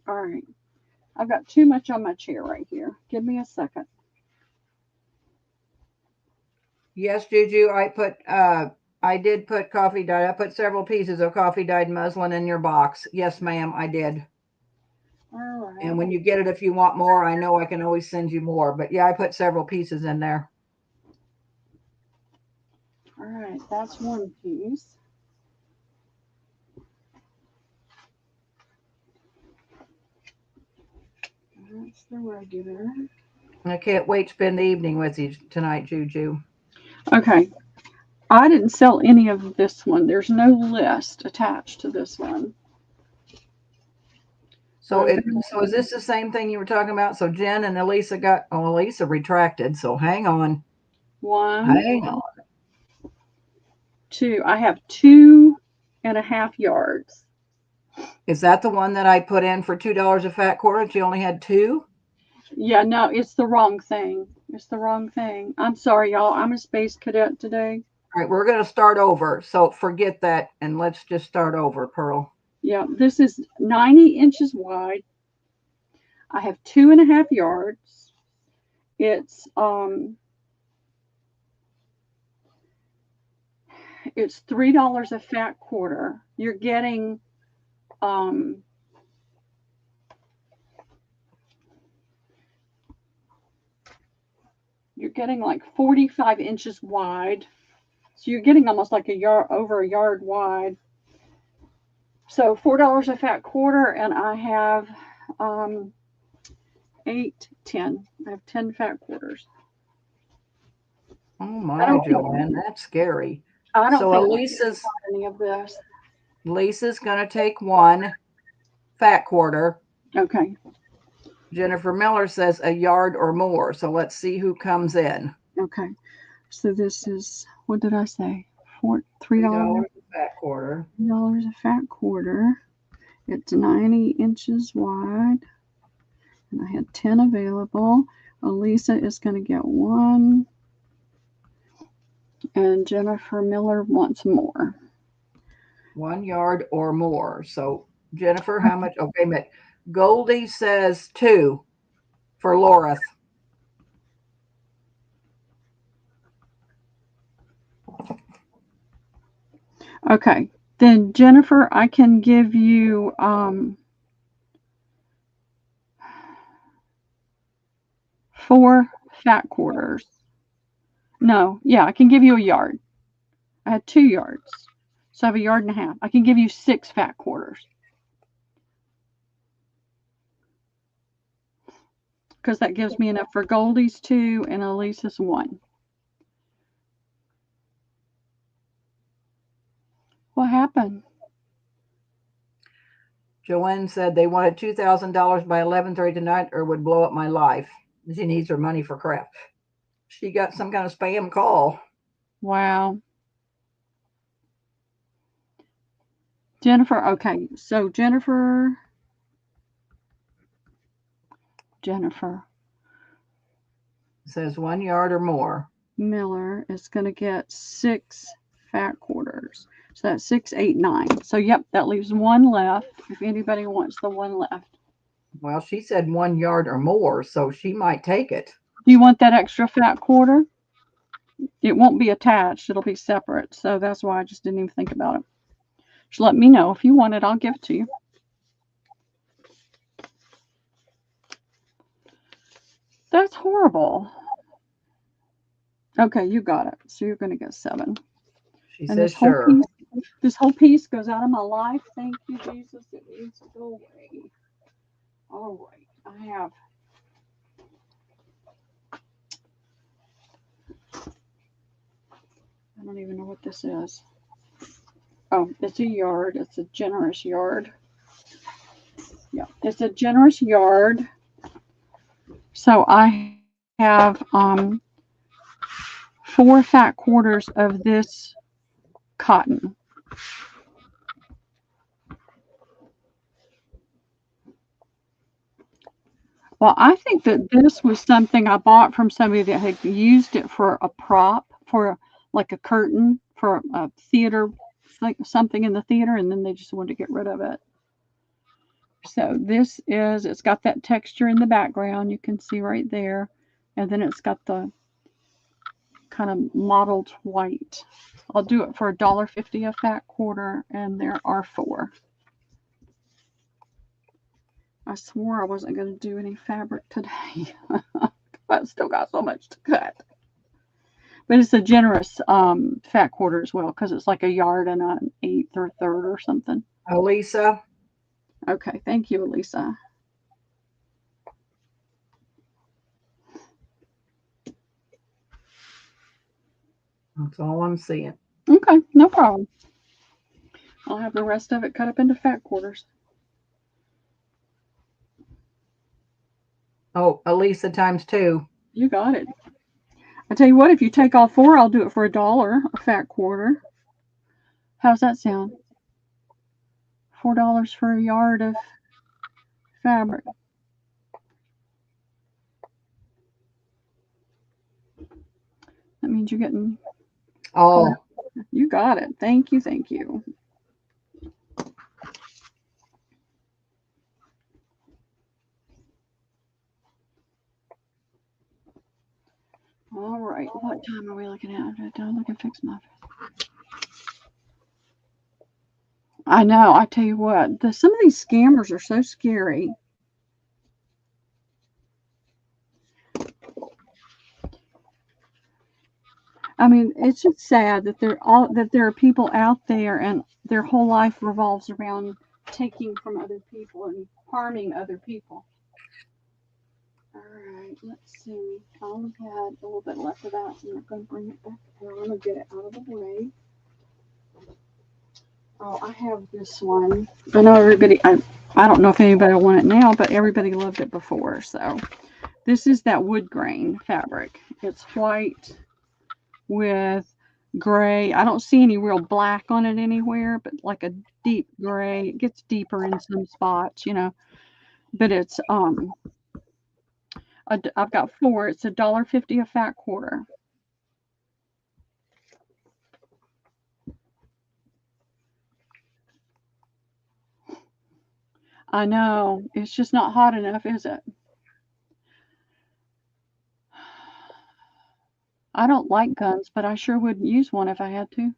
All right. I've got too much on my chair right here. Give me a second. Yes, Juju, I did put coffee dyed. I put several pieces of coffee dyed muslin in your box. Yes, ma'am, I did. All right. And when you get it, if you want more, I know I can always send you more. But yeah, I put several pieces in there. All right, that's one piece. That's the regular. I can't wait to spend the evening with you tonight, Juju. Okay. I didn't sell any of this one. There's no list attached to this one. So is this the same thing you were talking about? So Jen and Elisa Elisa retracted. So hang on. 1. Hang on. 2. I have 2.5 yards. Is that the one that I put in for $2 a fat quarter? She only had 2? Yeah, no, it's the wrong thing. It's the wrong thing. I'm sorry, y'all. I'm a space cadet today. All right, we're going to start over. So forget that and let's just start over, Pearl. Yeah, this is 90 inches wide. I have 2.5 yards. It's $3 a fat quarter. You're getting you're getting like 45 inches wide. So you're getting almost like a yard, over a yard wide. So $4 a fat quarter, and I have 8, 10. I have 10 fat quarters. Oh my, Joanne, that's scary. I don't So think Elisa's any of this. Lisa's gonna take 1 fat quarter. Okay. Jennifer Miller says a yard or more. So let's see who comes in. Okay. So this is, what did I say? $3 $3 a fat quarter. $3 a fat quarter. It's 90 inches wide. And I had 10 available. Elisa is going to get 1. And Jennifer Miller wants more. 1 yard or more. So Jennifer, how much? Okay, but Goldie says 2 for Laura. Okay. Then Jennifer, I can give you 4 fat quarters. No, yeah, I can give you a yard. I had 2 yards. So I have a yard and a half. I can give you 6 fat quarters. Because that gives me enough for Goldie's 2 and Elisa's 1. What happened? Joanne said they wanted $2,000 by 11:30 tonight or would blow up my life. She needs her money for crap. She got some kind of spam call. Wow. Jennifer, okay. So Jennifer Says 1 yard or more. Miller is going to get 6 fat quarters. So that's 6, 8, 9. So yep, that leaves 1 left if anybody wants the 1 left. Well, she said 1 yard or more, so she might take it. Do you want that extra fat quarter? It won't be attached. It'll be separate. So that's why I just didn't even think about it. Just let me know. If you want it, I'll give it to you. That's horrible. Okay, you got it. So you're going to get 7. She And says this whole sure. this whole piece goes out of my life. Thank you, Jesus. It needs to go away. All right. I have. I don't even know what this is. Oh, it's a yard. It's a generous yard. Yeah, it's a generous yard. So I have 4 fat quarters of this cotton. Well, I think that this was something I bought from somebody that had used it for a prop, for like a curtain for a theater, like something in the theater, and then they just wanted to get rid of it. So this is, it's got that texture in the background, you can see right there, and then it's got the kind of mottled white. I'll do it for $1.50 a fat quarter, and there are 4. I swore I wasn't going to do any fabric today. I still got so much to cut. But it's a generous fat quarter as well, because it's like a yard and an 1/8 or 1/3 or something. Elisa. Okay, thank you, Elisa. That's all I'm seeing. Okay, no problem. I'll have the rest of it cut up into fat quarters. Oh, Elisa times 2. You got it. I tell you what, if you take all 4, I'll do it for $1 a fat quarter. How's that sound? $4 for a yard of fabric. That means you're getting. Oh, you got it. Thank you. Thank you. All right. What time are we looking at? Don't look and fix my. I know. I tell you what, some of these scammers are so scary. I mean, it's just sad that there are people out there and their whole life revolves around taking from other people and harming other people. All right, let's see. I only had a little bit left of that, so I'm not going to bring it back out. I'm going to get it out of the way. Oh, I have this one. I know everybody, I don't know if anybody will want it now, but everybody loved it before. So this is that wood grain fabric. It's white with gray. I don't see any real black on it anywhere, but like a deep gray. It gets deeper in some spots, you know. But it's I've got 4. It's $1.50 a fat quarter. I know. It's just not hot enough, is it? I don't like guns, but I sure would use one if I had to.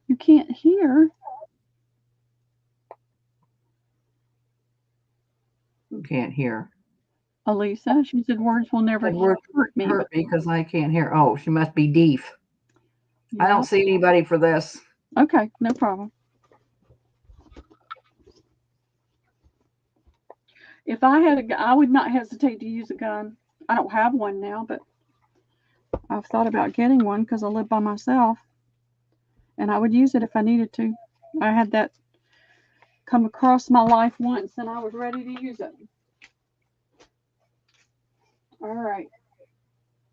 You can't hear. You can't hear. Elisa, she said words will never hurt me. Hurt me because I can't hear. Oh, she must be deaf. Yeah. I don't see anybody for this. Okay, no problem. If I had a gun, I would not hesitate to use a gun. I don't have one now, but I've thought about getting one because I live by myself. And I would use it if I needed to. I had that come across my life once and I was ready to use it. All right.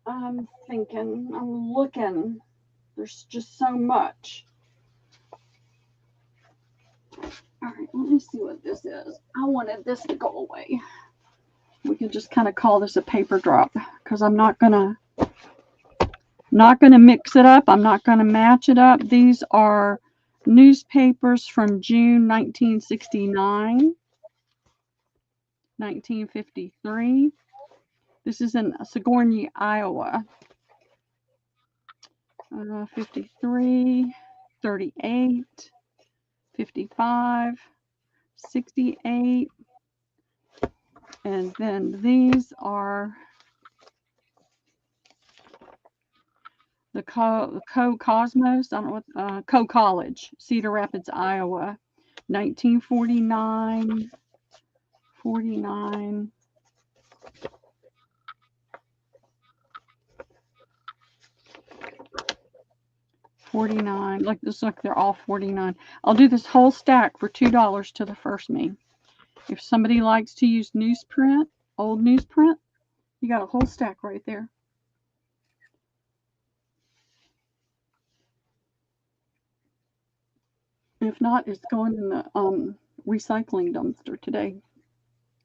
I'm thinking, I'm looking. There's just so much. All right, let me see what this is. I wanted this to go away. We can just kind of call this a paper drop because I'm not gonna mix it up. I'm not gonna match it up. These are newspapers from June 1969, 1953. This is in Sigourney, Iowa. 53, 38, 55, 68. And then these are the Co-Cosmos, I don't know what, Co-College, Cedar Rapids, Iowa, 1949, 49. Like this, look, they're all 49. I'll do this whole stack for $2 to the first me. If somebody likes to use newsprint, old newsprint, you got a whole stack right there. If not, it's going in the recycling dumpster today.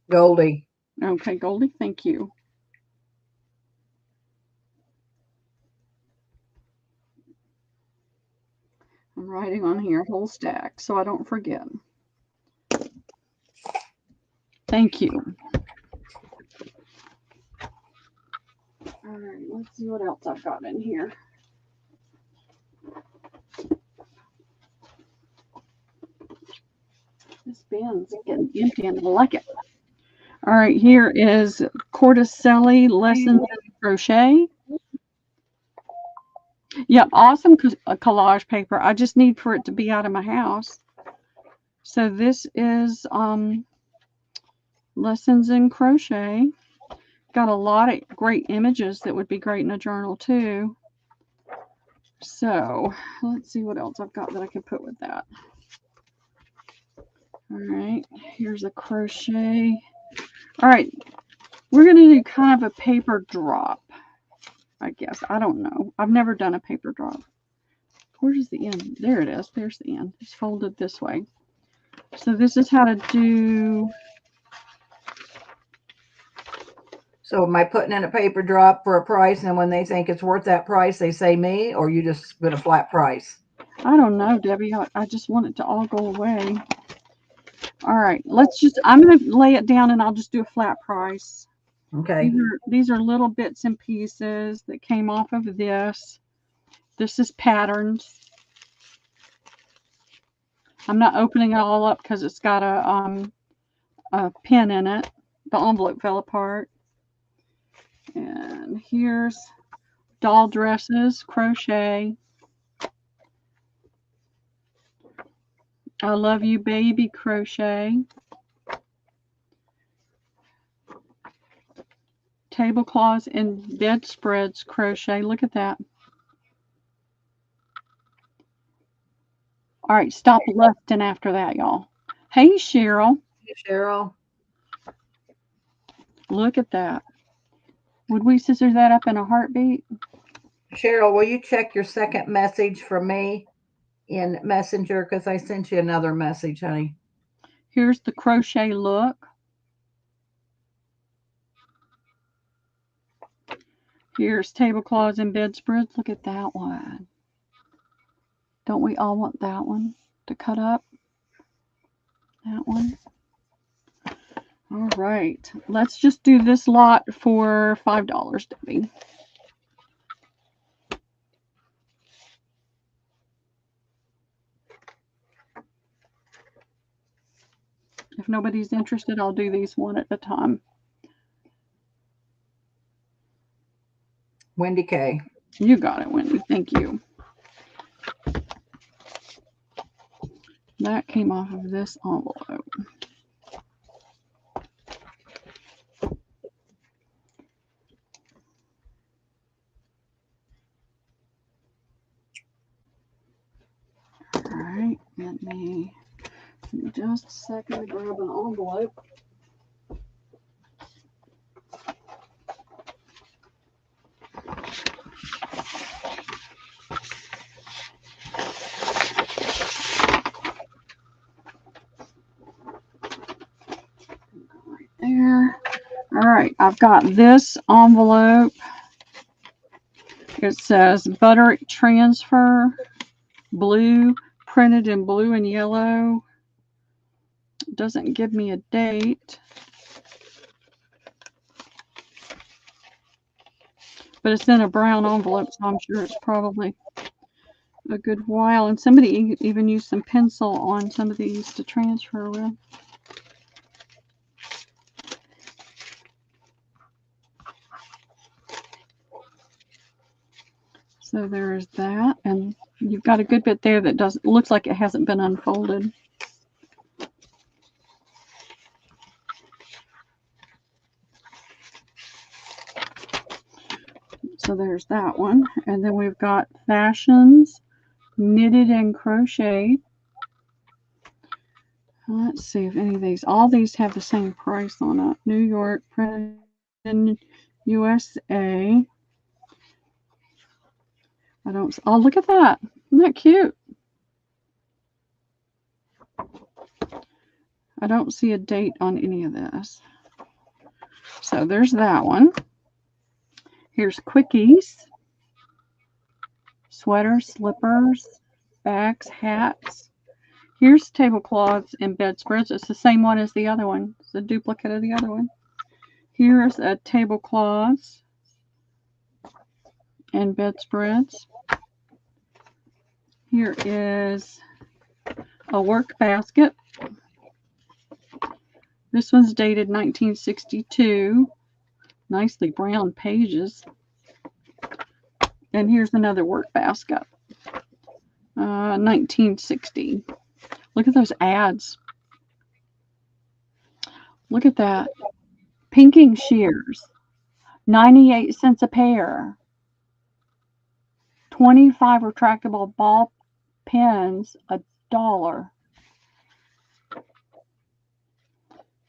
Goldie. Okay, Goldie, thank you. I'm writing on here whole stack so I don't forget. Thank you. All right, let's see what else I've got in here. This bin's getting empty and I like it. All right, here is Corticelli Lessons in Crochet. Yep, awesome collage paper. I just need for it to be out of my house. So this is Lessons in Crochet. Got a lot of great images that would be great in a journal too. So let's see what else I've got that I can put with that. All right, here's a crochet. All right, we're going to do kind of a paper drop, I guess. I don't know. I've never done a paper drop. Where's the end? There it is. There's the end. It's folded this way. So this is how to do. So am I putting in a paper drop for a price, and when they think it's worth that price, they say me, or you just put a flat price? I don't know, Debbie. I just want it to all go away. All right, I'm going to lay it down and I'll just do a flat price. Okay. These are little bits and pieces that came off of this. This is patterns. I'm not opening it all up because it's got a pin in it. The envelope fell apart. And here's doll dresses, crochet. I love you, baby, crochet. Tablecloths and bedspreads, crochet. Look at that. All right, stop lusting after that, y'all. Hey, Cheryl. Hey, Cheryl. Look at that. Would we scissor that up in a heartbeat? Cheryl, will you check your second message from me in Messenger? Because I sent you another message, honey. Here's the crochet look. Here's tablecloths and bedspreads. Look at that one. Don't we all want that one to cut up? That one. All right. Let's just do this lot for $5, Debbie. If nobody's interested, I'll do these one at a time. Wendy K. You got it, Wendy. Thank you. That came off of this envelope. All right, let me just a second to grab an envelope. Right there. All right, I've got this envelope. It says Butterick Transfer, blue, printed in blue and yellow. It doesn't give me a date. But it's in a brown envelope, so I'm sure it's probably a good while. And somebody even used some pencil on some of these to transfer with. So there's that, and you've got a good bit there that looks like it hasn't been unfolded. So there's that one, and then we've got fashions, knitted and crocheted. Let's see if any of these, all these have the same price on it. New York, printed in USA. Oh, look at that. Isn't that cute? I don't see a date on any of this. So there's that one. Here's quickies. Sweaters, slippers, bags, hats. Here's tablecloths and bedspreads. It's the same one as the other one. It's a duplicate of the other one. Here's a tablecloths and bedspreads. Here is a work basket. This one's dated 1962. Nicely brown pages. And here's another work basket. 1960. Look at those ads. Look at that. Pinking shears. 98 cents a pair. 25 retractable ball pens, $1.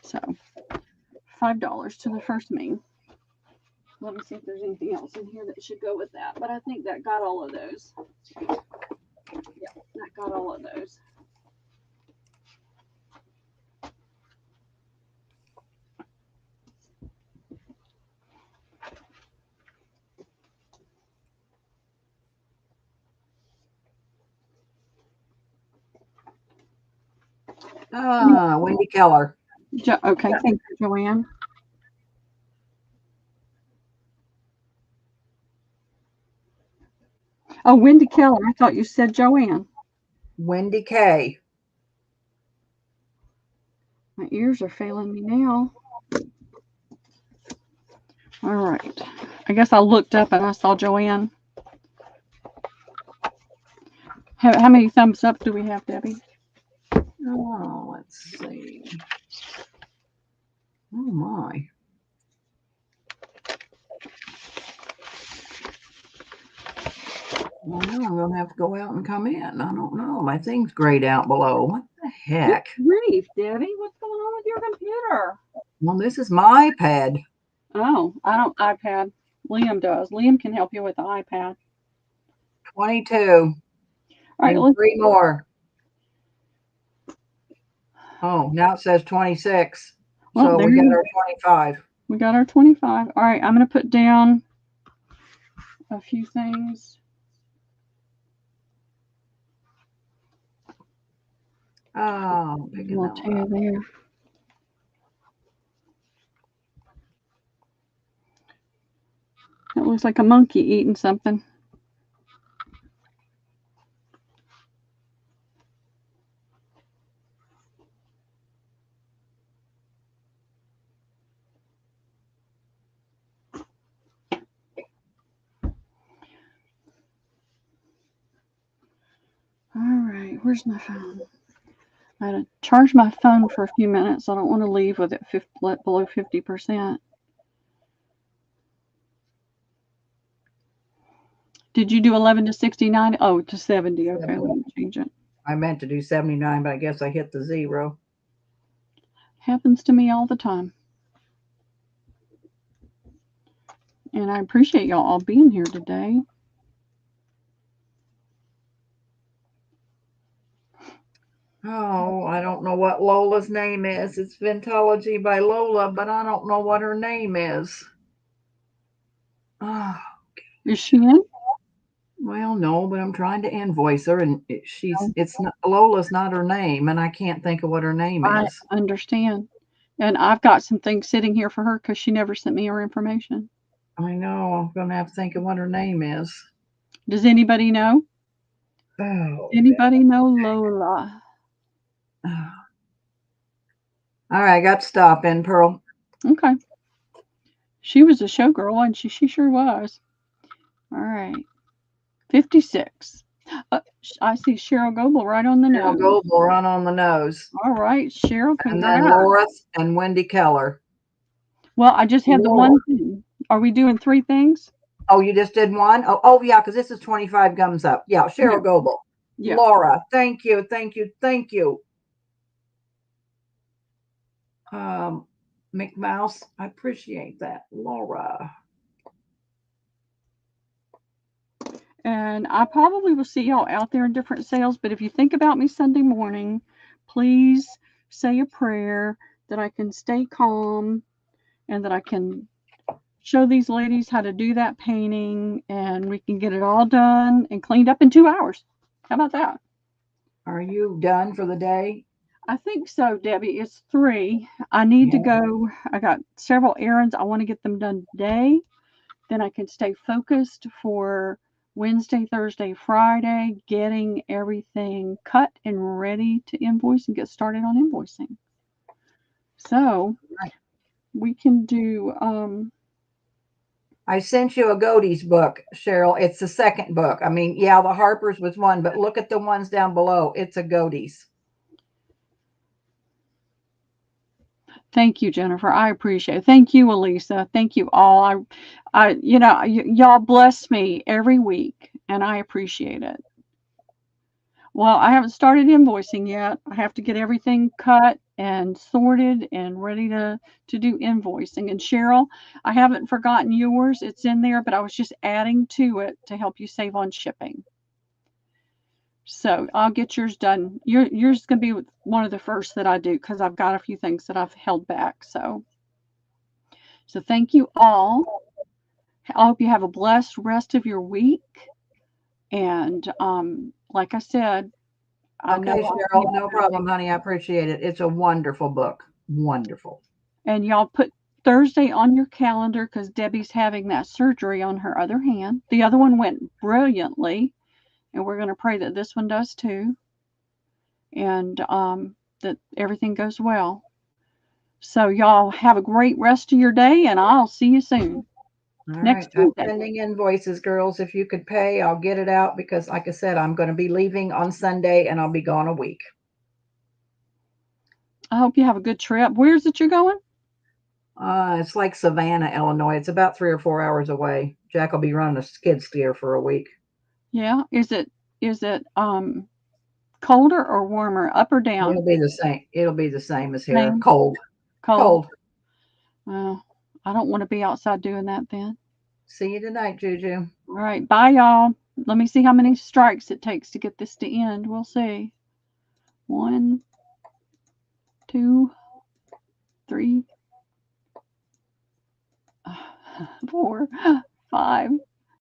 So $5 to the first me. Let me see if there's anything else in here that should go with that. But I think that got all of those. Yeah, that got all of those. Wendy Keller. Okay, thank you, Joanne. Oh, Wendy Keller. I thought you said Joanne. Wendy K. My ears are failing me now. All right. I guess I looked up and I saw Joanne. How many thumbs up do we have, Debbie? Oh, let's see. Oh my. Well, now I'm gonna have to go out and come in. I don't know. My thing's grayed out below. What the heck? Good grief, Debbie. What's going on with your computer? Well, this is my iPad. Oh, I don't iPad. Liam does. Liam can help you with the iPad. 22. All right, and 3 more. Oh, now it says 26. Well, so we got our 25. We got our 25. All right, I'm going to put down a few things. Oh, picking We'll that tell you there. It looks like a monkey eating something. All right, where's my phone? I had to charge my phone for a few minutes. I don't want to leave with it below 50%. Did you do 11 to 69? Oh, to 70. Okay, let me change it. I meant to do 79, but I guess I hit the 0. Happens to me all the time. And I appreciate y'all all being here today. Oh, I don't know what Lola's name is. It's Ventology by Lola, but I don't know what her name is. Oh. Is she in? Well, no, but I'm trying to invoice her, and it's not Lola's not her name, and I can't think of what her name is. I understand. And I've got some things sitting here for her because she never sent me her information. I know. I'm going to have to think of what her name is. Does anybody know? Oh, Anybody know Lola? All right, I got to stop in, Pearl. Okay. She was a showgirl, and she sure was. All right. 56. I see Cheryl Goebel right on the nose. Cheryl Goebel right on the nose. All right, Cheryl, And congrats. then Laura and Wendy Keller. Well, I just had the one thing. Are we doing 3 things? Oh, you just did one? Oh yeah, because this is 25 gums up. Yeah, Cheryl Goebel. Yeah. Laura, thank you. McMouse, I appreciate that. Laura. And I probably will see y'all out there in different sales, but if you think about me Sunday morning, please say a prayer that I can stay calm and that I can show these ladies how to do that painting, and we can get it all done and cleaned up in 2 hours. How about that? Are you done for the day? I think so, Debbie. It's 3. I need to go. I got several errands. I want to get them done today. Then I can stay focused for Wednesday, Thursday, Friday, getting everything cut and ready to invoice and get started on invoicing. So we can do. I sent you a Godey's book, Cheryl. It's the second book. I mean, yeah, the Harper's was one, but look at the ones down below. It's a Godey's. Thank you, Jennifer. I appreciate it. Thank you, Elisa. Thank you all. Y'all bless me every week, and I appreciate it. Well, I haven't started invoicing yet. I have to get everything cut and sorted and ready to do invoicing. And Cheryl, I haven't forgotten yours. It's in there, but I was just adding to it to help you save on shipping. So I'll get yours done. Yours is going to be one of the first that I do because I've got a few things that I've held back. So thank you all. I hope you have a blessed rest of your week. And like I said, Okay, Cheryl, no problem, honey. I appreciate it. It's a wonderful book. Wonderful. And y'all put Thursday on your calendar because Debbie's having that surgery on her other hand. The other one went brilliantly. And we're going to pray that this one does too. And that everything goes well. So y'all have a great rest of your day, and I'll see you soon. All next right, I'm Tuesday. sending invoices, girls. If you could pay, I'll get it out because, like I said, I'm going to be leaving on Sunday and I'll be gone a week. I hope you have a good trip. Where's it you're going? It's like Savannah, Illinois. It's about 3 or 4 hours away. Jack will be running a skid steer for a week. Yeah. Is it colder or warmer, up or down? It'll be the same. It'll be the same as here. Same. Cold. Cold. Cold. Well, I don't want to be outside doing that then. See you tonight, Juju. All right. Bye, y'all. Let me see how many strikes it takes to get this to end. We'll see. 1, 2, 3, 4, 5.